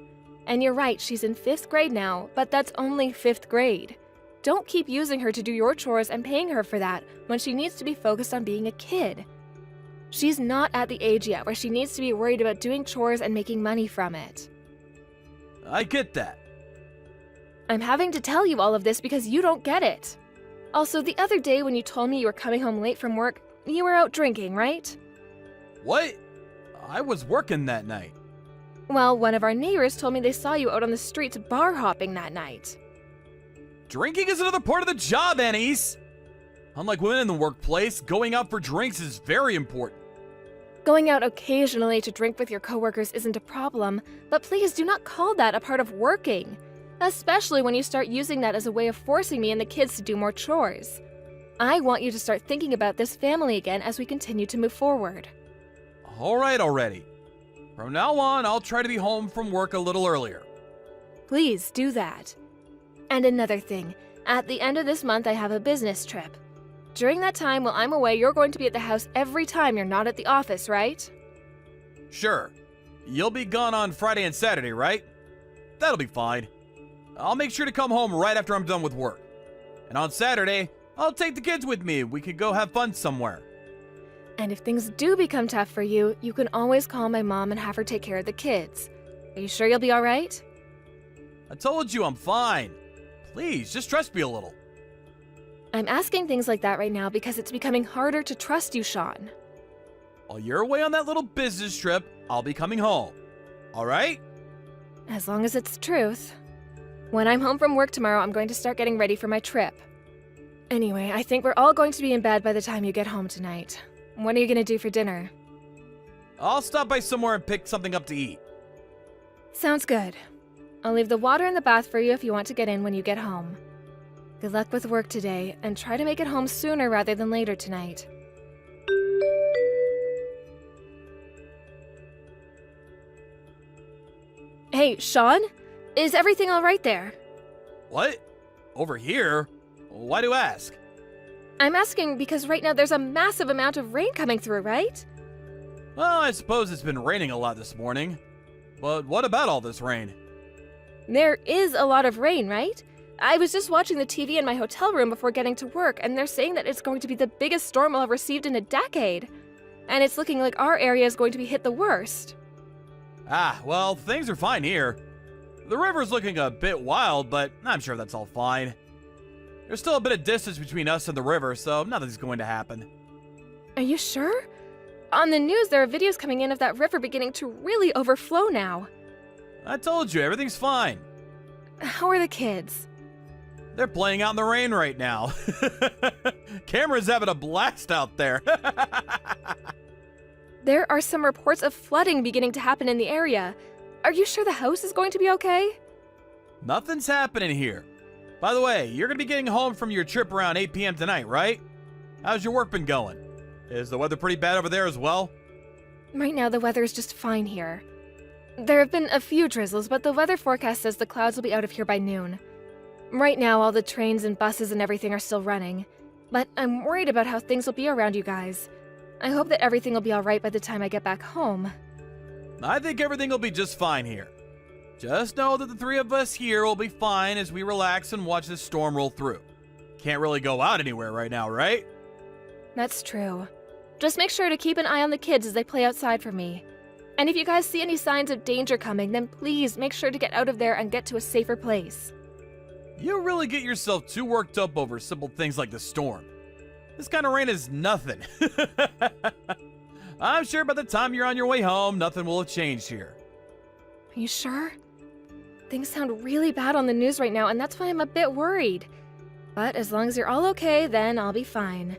And you're right, she's in 5th grade now, but that's only 5th grade. Don't keep using her to do your chores and paying her for that when she needs to be focused on being a kid. She's not at the age yet where she needs to be worried about doing chores and making money from it. I get that. I'm having to tell you all of this because you don't get it. Also, the other day when you told me you were coming home late from work, you were out drinking, right? What? I was working that night. Well, one of our neighbors told me they saw you out on the streets bar hopping that night. Drinking is another part of the job, Annies. Unlike women in the workplace, going out for drinks is very important. Going out occasionally to drink with your coworkers isn't a problem, but please do not call that a part of working. Especially when you start using that as a way of forcing me and the kids to do more chores. I want you to start thinking about this family again as we continue to move forward. Alright already. From now on, I'll try to be home from work a little earlier. Please do that. And another thing, at the end of this month I have a business trip. During that time while I'm away, you're going to be at the house every time you're not at the office, right? Sure. You'll be gone on Friday and Saturday, right? That'll be fine. I'll make sure to come home right after I'm done with work. And on Saturday, I'll take the kids with me. We could go have fun somewhere. And if things do become tough for you, you can always call my mom and have her take care of the kids. Are you sure you'll be alright? I told you I'm fine. Please, just trust me a little. I'm asking things like that right now because it's becoming harder to trust you, Sean. While you're away on that little business trip, I'll be coming home. Alright? As long as it's the truth. When I'm home from work tomorrow, I'm going to start getting ready for my trip. Anyway, I think we're all going to be in bed by the time you get home tonight. What are you going to do for dinner? I'll stop by somewhere and pick something up to eat. Sounds good. I'll leave the water in the bath for you if you want to get in when you get home. Good luck with work today, and try to make it home sooner rather than later tonight. Hey, Sean? Is everything all right there? What? Over here? Why do you ask? I'm asking because right now there's a massive amount of rain coming through, right? Well, I suppose it's been raining a lot this morning. But what about all this rain? There is a lot of rain, right? I was just watching the TV in my hotel room before getting to work, and they're saying that it's going to be the biggest storm we'll have received in a decade. And it's looking like our area is going to be hit the worst. Ah, well, things are fine here. The river's looking a bit wild, but I'm sure that's all fine. There's still a bit of distance between us and the river, so nothing's going to happen. Are you sure? On the news, there are videos coming in of that river beginning to really overflow now. I told you, everything's fine. How are the kids? They're playing out in the rain right now. Cameron's having a blast out there. There are some reports of flooding beginning to happen in the area. are you sure the house is going to be okay? Nothing's happening here. By the way, you're gonna be getting home from your trip around 8 p.m. tonight, right? How's your work been going? Is the weather pretty bad over there as well? Right now, the weather is just fine here. There have been a few drizzles, but the weather forecast says the clouds will be out of here by noon. Right now, all the trains and buses and everything are still running, but I'm worried about how things will be around you guys. I hope that everything will be alright by the time I get back home. I think everything will be just fine here. Just know that the three of us here will be fine as we relax and watch this storm roll through. Can't really go out anywhere right now, right? That's true. Just make sure to keep an eye on the kids as they play outside for me. And if you guys see any signs of danger coming, then please make sure to get out of there and get to a safer place. You really get yourself too worked up over simple things like the storm. This kind of rain is nothing. I'm sure by the time you're on your way home, nothing will have changed here. Are you sure? Things sound really bad on the news right now, and that's why I'm a bit worried. But as long as you're all okay, then I'll be fine.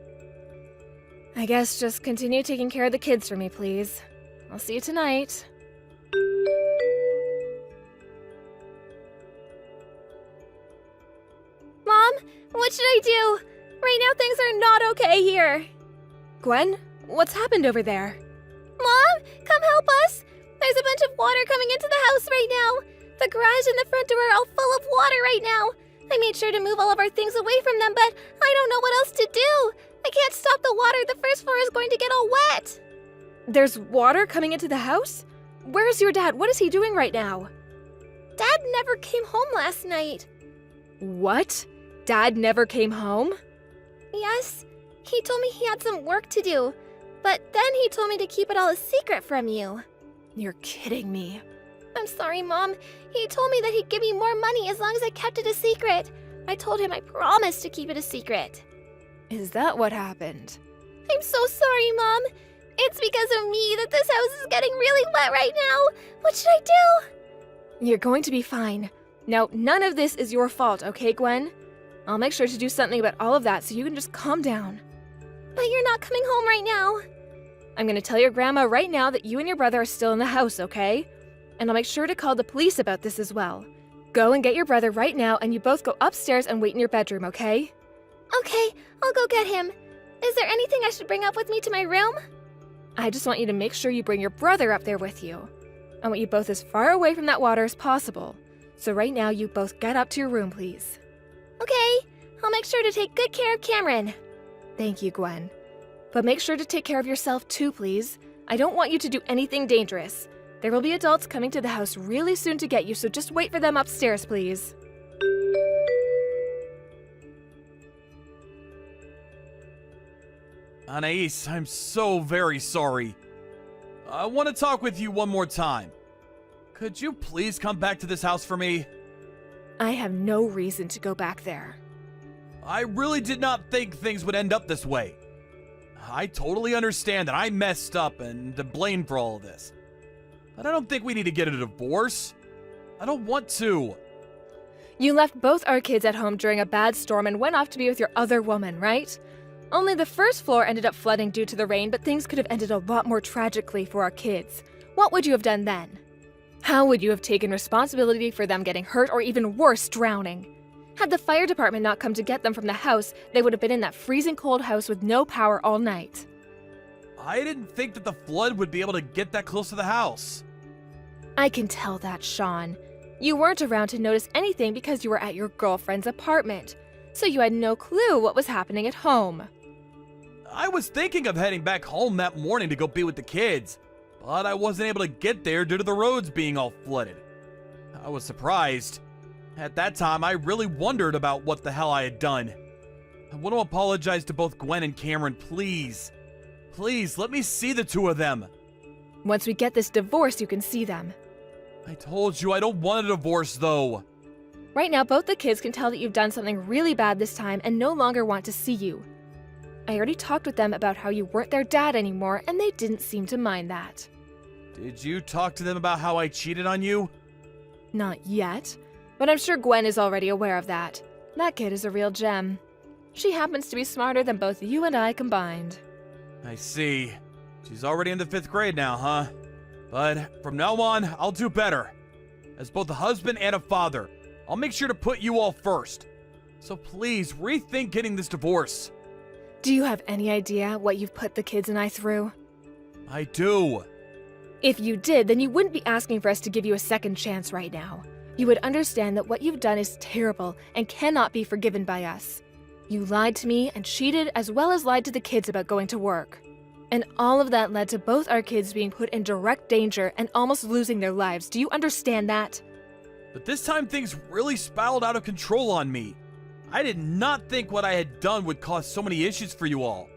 I guess just continue taking care of the kids for me, please. I'll see you tonight. Mom, what should I do? Right now things are not okay here. Gwen, what's happened over there? Mom, come help us. There's a bunch of water coming into the house right now. The garage and the front door are all full of water right now. I made sure to move all of our things away from them, but I don't know what else to do. I can't stop the water. The first floor is going to get all wet. There's water coming into the house? Where's your dad? What is he doing right now? Dad never came home last night. What? Dad never came home? Yes, he told me he had some work to do, but then he told me to keep it all a secret from you. You're kidding me. I'm sorry, Mom. He told me that he'd give me more money as long as I kept it a secret. I told him I promised to keep it a secret. Is that what happened? I'm so sorry, Mom. It's because of me that this house is getting really wet right now. What should I do? You're going to be fine. Now, none of this is your fault, okay, Gwen? I'll make sure to do something about all of that so you can just calm down. But you're not coming home right now. I'm going to tell your grandma right now that you and your brother are still in the house, okay? And I'll make sure to call the police about this as well. Go and get your brother right now, and you both go upstairs and wait in your bedroom, okay? Okay, I'll go get him. Is there anything I should bring up with me to my room? I just want you to make sure you bring your brother up there with you. I want you both as far away from that water as possible. So right now, you both get up to your room, please. Okay, I'll make sure to take good care of Cameron. Thank you, Gwen. But make sure to take care of yourself too, please. I don't want you to do anything dangerous. There will be adults coming to the house really soon to get you, so just wait for them upstairs, please. Anais, I'm so very sorry. I want to talk with you one more time. Could you please come back to this house for me? I have no reason to go back there. I really did not think things would end up this way. I totally understand that I messed up and to blame for all of this. But I don't think we need to get a divorce. I don't want to. You left both our kids at home during a bad storm and went off to be with your other woman, right? Only the first floor ended up flooding due to the rain, but things could have ended a lot more tragically for our kids. What would you have done then? How would you have taken responsibility for them getting hurt or even worse, drowning? Had the fire department not come to get them from the house, they would have been in that freezing cold house with no power all night. I didn't think that the flood would be able to get that close to the house. I can tell that, Sean. You weren't around to notice anything because you were at your girlfriend's apartment, so you had no clue what was happening at home. I was thinking of heading back home that morning to go be with the kids, but I wasn't able to get there due to the roads being all flooded. I was surprised. At that time, I really wondered about what the hell I had done. I want to apologize to both Gwen and Cameron, please. Please, let me see the two of them. Once we get this divorce, you can see them. I told you I don't want a divorce, though. Right now, both the kids can tell that you've done something really bad this time and no longer want to see you. I already talked with them about how you weren't their dad anymore, and they didn't seem to mind that. Did you talk to them about how I cheated on you? Not yet, but I'm sure Gwen is already aware of that. That kid is a real gem. She happens to be smarter than both you and I combined. I see. She's already in the 5th grade now, huh? But from now on, I'll do better. As both a husband and a father, I'll make sure to put you all first. So please, rethink getting this divorce. Do you have any idea what you've put the kids and I through? I do. If you did, then you wouldn't be asking for us to give you a second chance right now. You would understand that what you've done is terrible and cannot be forgiven by us. You lied to me and cheated, as well as lied to the kids about going to work. And all of that led to both our kids being put in direct danger and almost losing their lives. Do you understand that? But this time things really spiraled out of control on me. I did not think what I had done would cause so many issues for you all.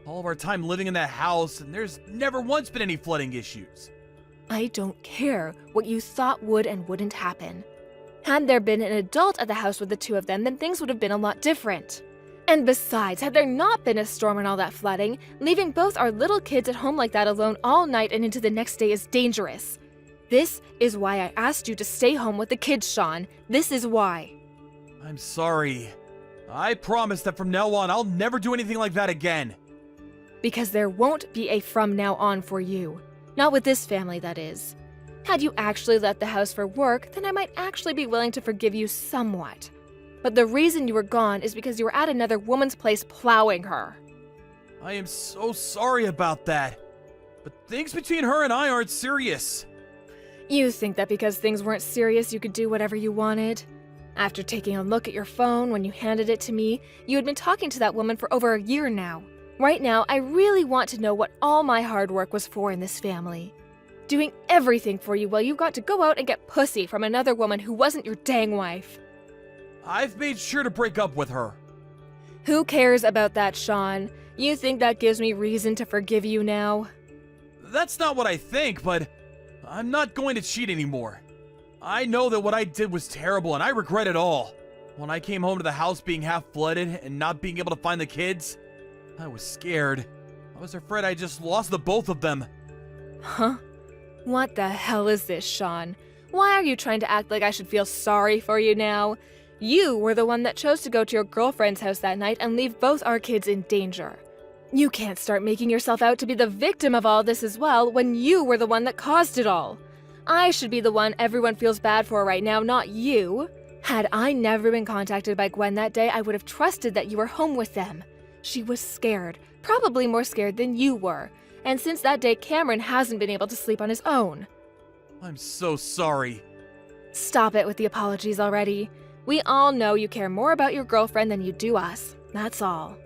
All of our time living in that house, and there's never once been any flooding issues. I don't care what you thought would and wouldn't happen. Had there been an adult at the house with the two of them, then things would have been a lot different. And besides, had there not been a storm and all that flooding, leaving both our little kids at home like that alone all night and into the next day is dangerous. This is why I asked you to stay home with the kids, Sean. This is why. I'm sorry. I promise that from now on, I'll never do anything like that again. Because there won't be a from now on for you. Not with this family, that is. Had you actually left the house for work, then I might actually be willing to forgive you somewhat. But the reason you were gone is because you were at another woman's place plowing her. I am so sorry about that. But things between her and I aren't serious. You think that because things weren't serious, you could do whatever you wanted? After taking a look at your phone when you handed it to me, you had been talking to that woman for over a year now. Right now, I really want to know what all my hard work was for in this family. Doing everything for you while you got to go out and get pussy from another woman who wasn't your dang wife. I've made sure to break up with her. Who cares about that, Sean? You think that gives me reason to forgive you now? That's not what I think, but I'm not going to cheat anymore. I know that what I did was terrible and I regret it all. When I came home to the house being half flooded and not being able to find the kids, I was scared. I was afraid I just lost the both of them. Huh? What the hell is this, Sean? Why are you trying to act like I should feel sorry for you now? You were the one that chose to go to your girlfriend's house that night and leave both our kids in danger. You can't start making yourself out to be the victim of all this as well when you were the one that caused it all. I should be the one everyone feels bad for right now, not you. Had I never been contacted by Gwen that day, I would have trusted that you were home with them. She was scared, probably more scared than you were. And since that day, Cameron hasn't been able to sleep on his own. I'm so sorry. Stop it with the apologies already. We all know you care more about your girlfriend than you do us. That's all.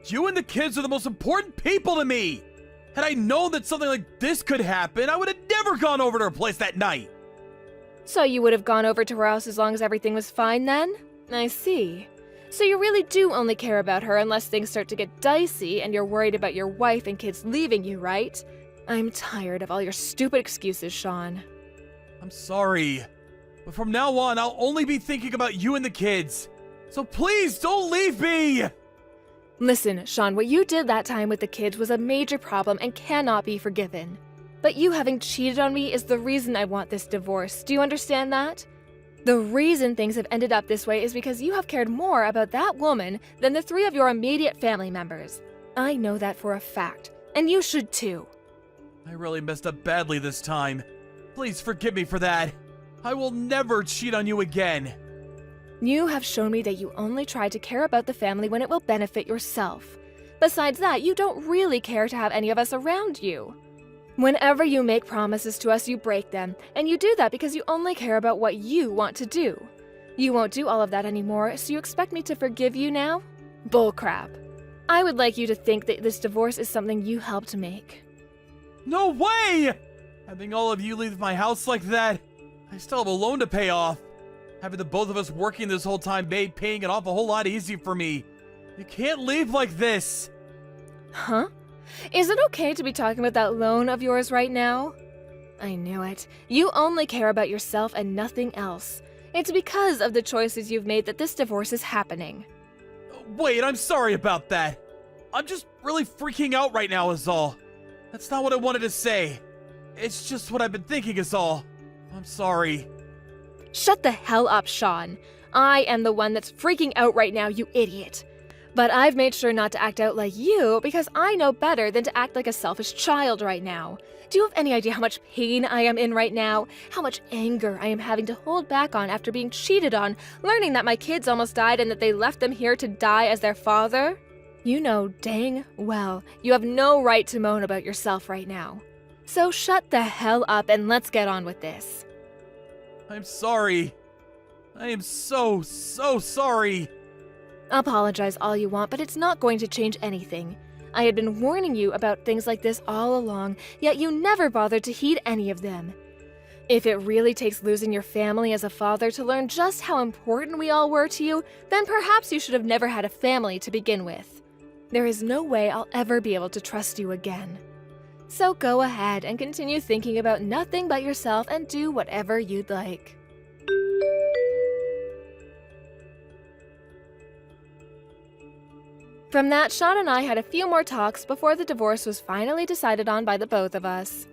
You and the kids are the most important people to me. Had I known that something like this could happen, I would have never gone over to her place that night. So you would have gone over to her house as long as everything was fine then? I see. So you really do only care about her unless things start to get dicey and you're worried about your wife and kids leaving you, right? I'm tired of all your stupid excuses, Sean. I'm sorry, but from now on, I'll only be thinking about you and the kids. So please don't leave me! Listen, Sean, what you did that time with the kids was a major problem and cannot be forgiven. But you having cheated on me is the reason I want this divorce. Do you understand that? The reason things have ended up this way is because you have cared more about that woman than the three of your immediate family members. I know that for a fact, and you should too. I really messed up badly this time. Please forgive me for that. I will never cheat on you again. You have shown me that you only try to care about the family when it will benefit yourself. Besides that, you don't really care to have any of us around you. Whenever you make promises to us, you break them, and you do that because you only care about what you want to do. You won't do all of that anymore, so you expect me to forgive you now? Bullcrap. I would like you to think that this divorce is something you helped make. No way! Having all of you leave my house like that, I still have a loan to pay off. Having the both of us working this whole time made paying it off a whole lot easier for me. You can't leave like this. Huh? Is it okay to be talking about that loan of yours right now? I knew it. You only care about yourself and nothing else. It's because of the choices you've made that this divorce is happening. Wait, I'm sorry about that. I'm just really freaking out right now is all. That's not what I wanted to say. It's just what I've been thinking is all. I'm sorry. Shut the hell up, Sean. I am the one that's freaking out right now, you idiot. But I've made sure not to act out like you because I know better than to act like a selfish child right now. Do you have any idea how much pain I am in right now? How much anger I am having to hold back on after being cheated on, learning that my kids almost died and that they left them here to die as their father? You know dang well you have no right to moan about yourself right now. So shut the hell up and let's get on with this. I'm sorry. I am so sorry. Apologize all you want, but it's not going to change anything. I had been warning you about things like this all along, yet you never bothered to heed any of them. If it really takes losing your family as a father to learn just how important we all were to you, then perhaps you should have never had a family to begin with. There is no way I'll ever be able to trust you again. So go ahead and continue thinking about nothing but yourself and do whatever you'd like. From that, Sean and I had a few more talks before the divorce was finally decided on by the both of us.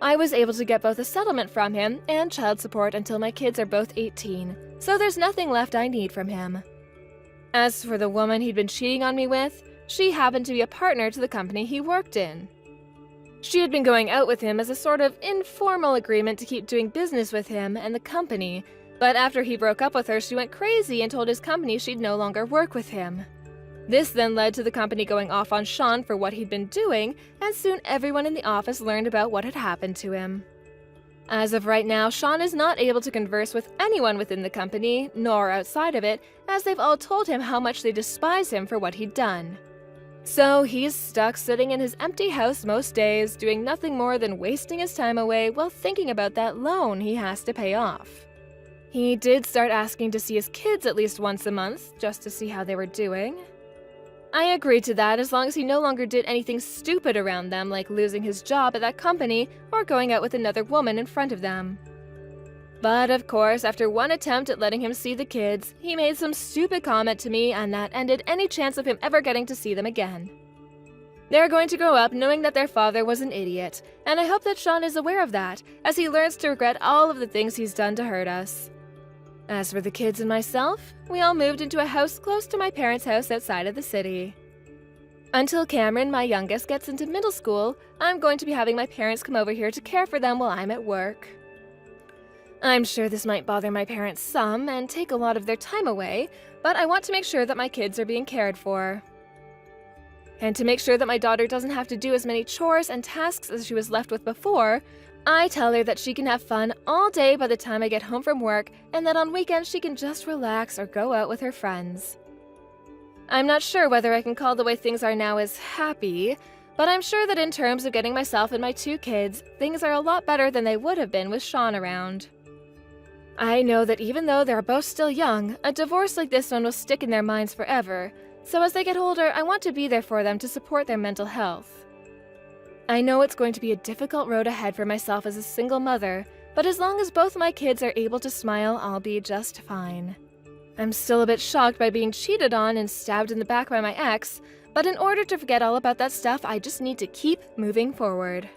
I was able to get both a settlement from him and child support until my kids are both 18, so there's nothing left I need from him. As for the woman he'd been cheating on me with, she happened to be a partner to the company he worked in. She had been going out with him as a sort of informal agreement to keep doing business with him and the company, but after he broke up with her, she went crazy and told his company she'd no longer work with him. This then led to the company going off on Sean for what he'd been doing, and soon everyone in the office learned about what had happened to him. As of right now, Sean is not able to converse with anyone within the company, nor outside of it, as they've all told him how much they despise him for what he'd done. So he's stuck sitting in his empty house most days, doing nothing more than wasting his time away while thinking about that loan he has to pay off. He did start asking to see his kids at least once a month, just to see how they were doing. I agreed to that as long as he no longer did anything stupid around them, like losing his job at that company or going out with another woman in front of them. But of course, after one attempt at letting him see the kids, he made some stupid comment to me, and that ended any chance of him ever getting to see them again. They're going to grow up knowing that their father was an idiot, and I hope that Sean is aware of that, as he learns to regret all of the things he's done to hurt us. As for the kids and myself, we all moved into a house close to my parents' house outside of the city. Until Cameron, my youngest, gets into middle school, I'm going to be having my parents come over here to care for them while I'm at work. I'm sure this might bother my parents some and take a lot of their time away, but I want to make sure that my kids are being cared for. And to make sure that my daughter doesn't have to do as many chores and tasks as she was left with before, I tell her that she can have fun all day by the time I get home from work, and that on weekends she can just relax or go out with her friends. I'm not sure whether I can call the way things are now as happy, but I'm sure that in terms of getting myself and my two kids, things are a lot better than they would have been with Sean around. I know that even though they're both still young, a divorce like this one will stick in their minds forever, so as they get older, I want to be there for them to support their mental health. I know it's going to be a difficult road ahead for myself as a single mother, but as long as both my kids are able to smile, I'll be just fine. I'm still a bit shocked by being cheated on and stabbed in the back by my ex, but in order to forget all about that stuff, I just need to keep moving forward.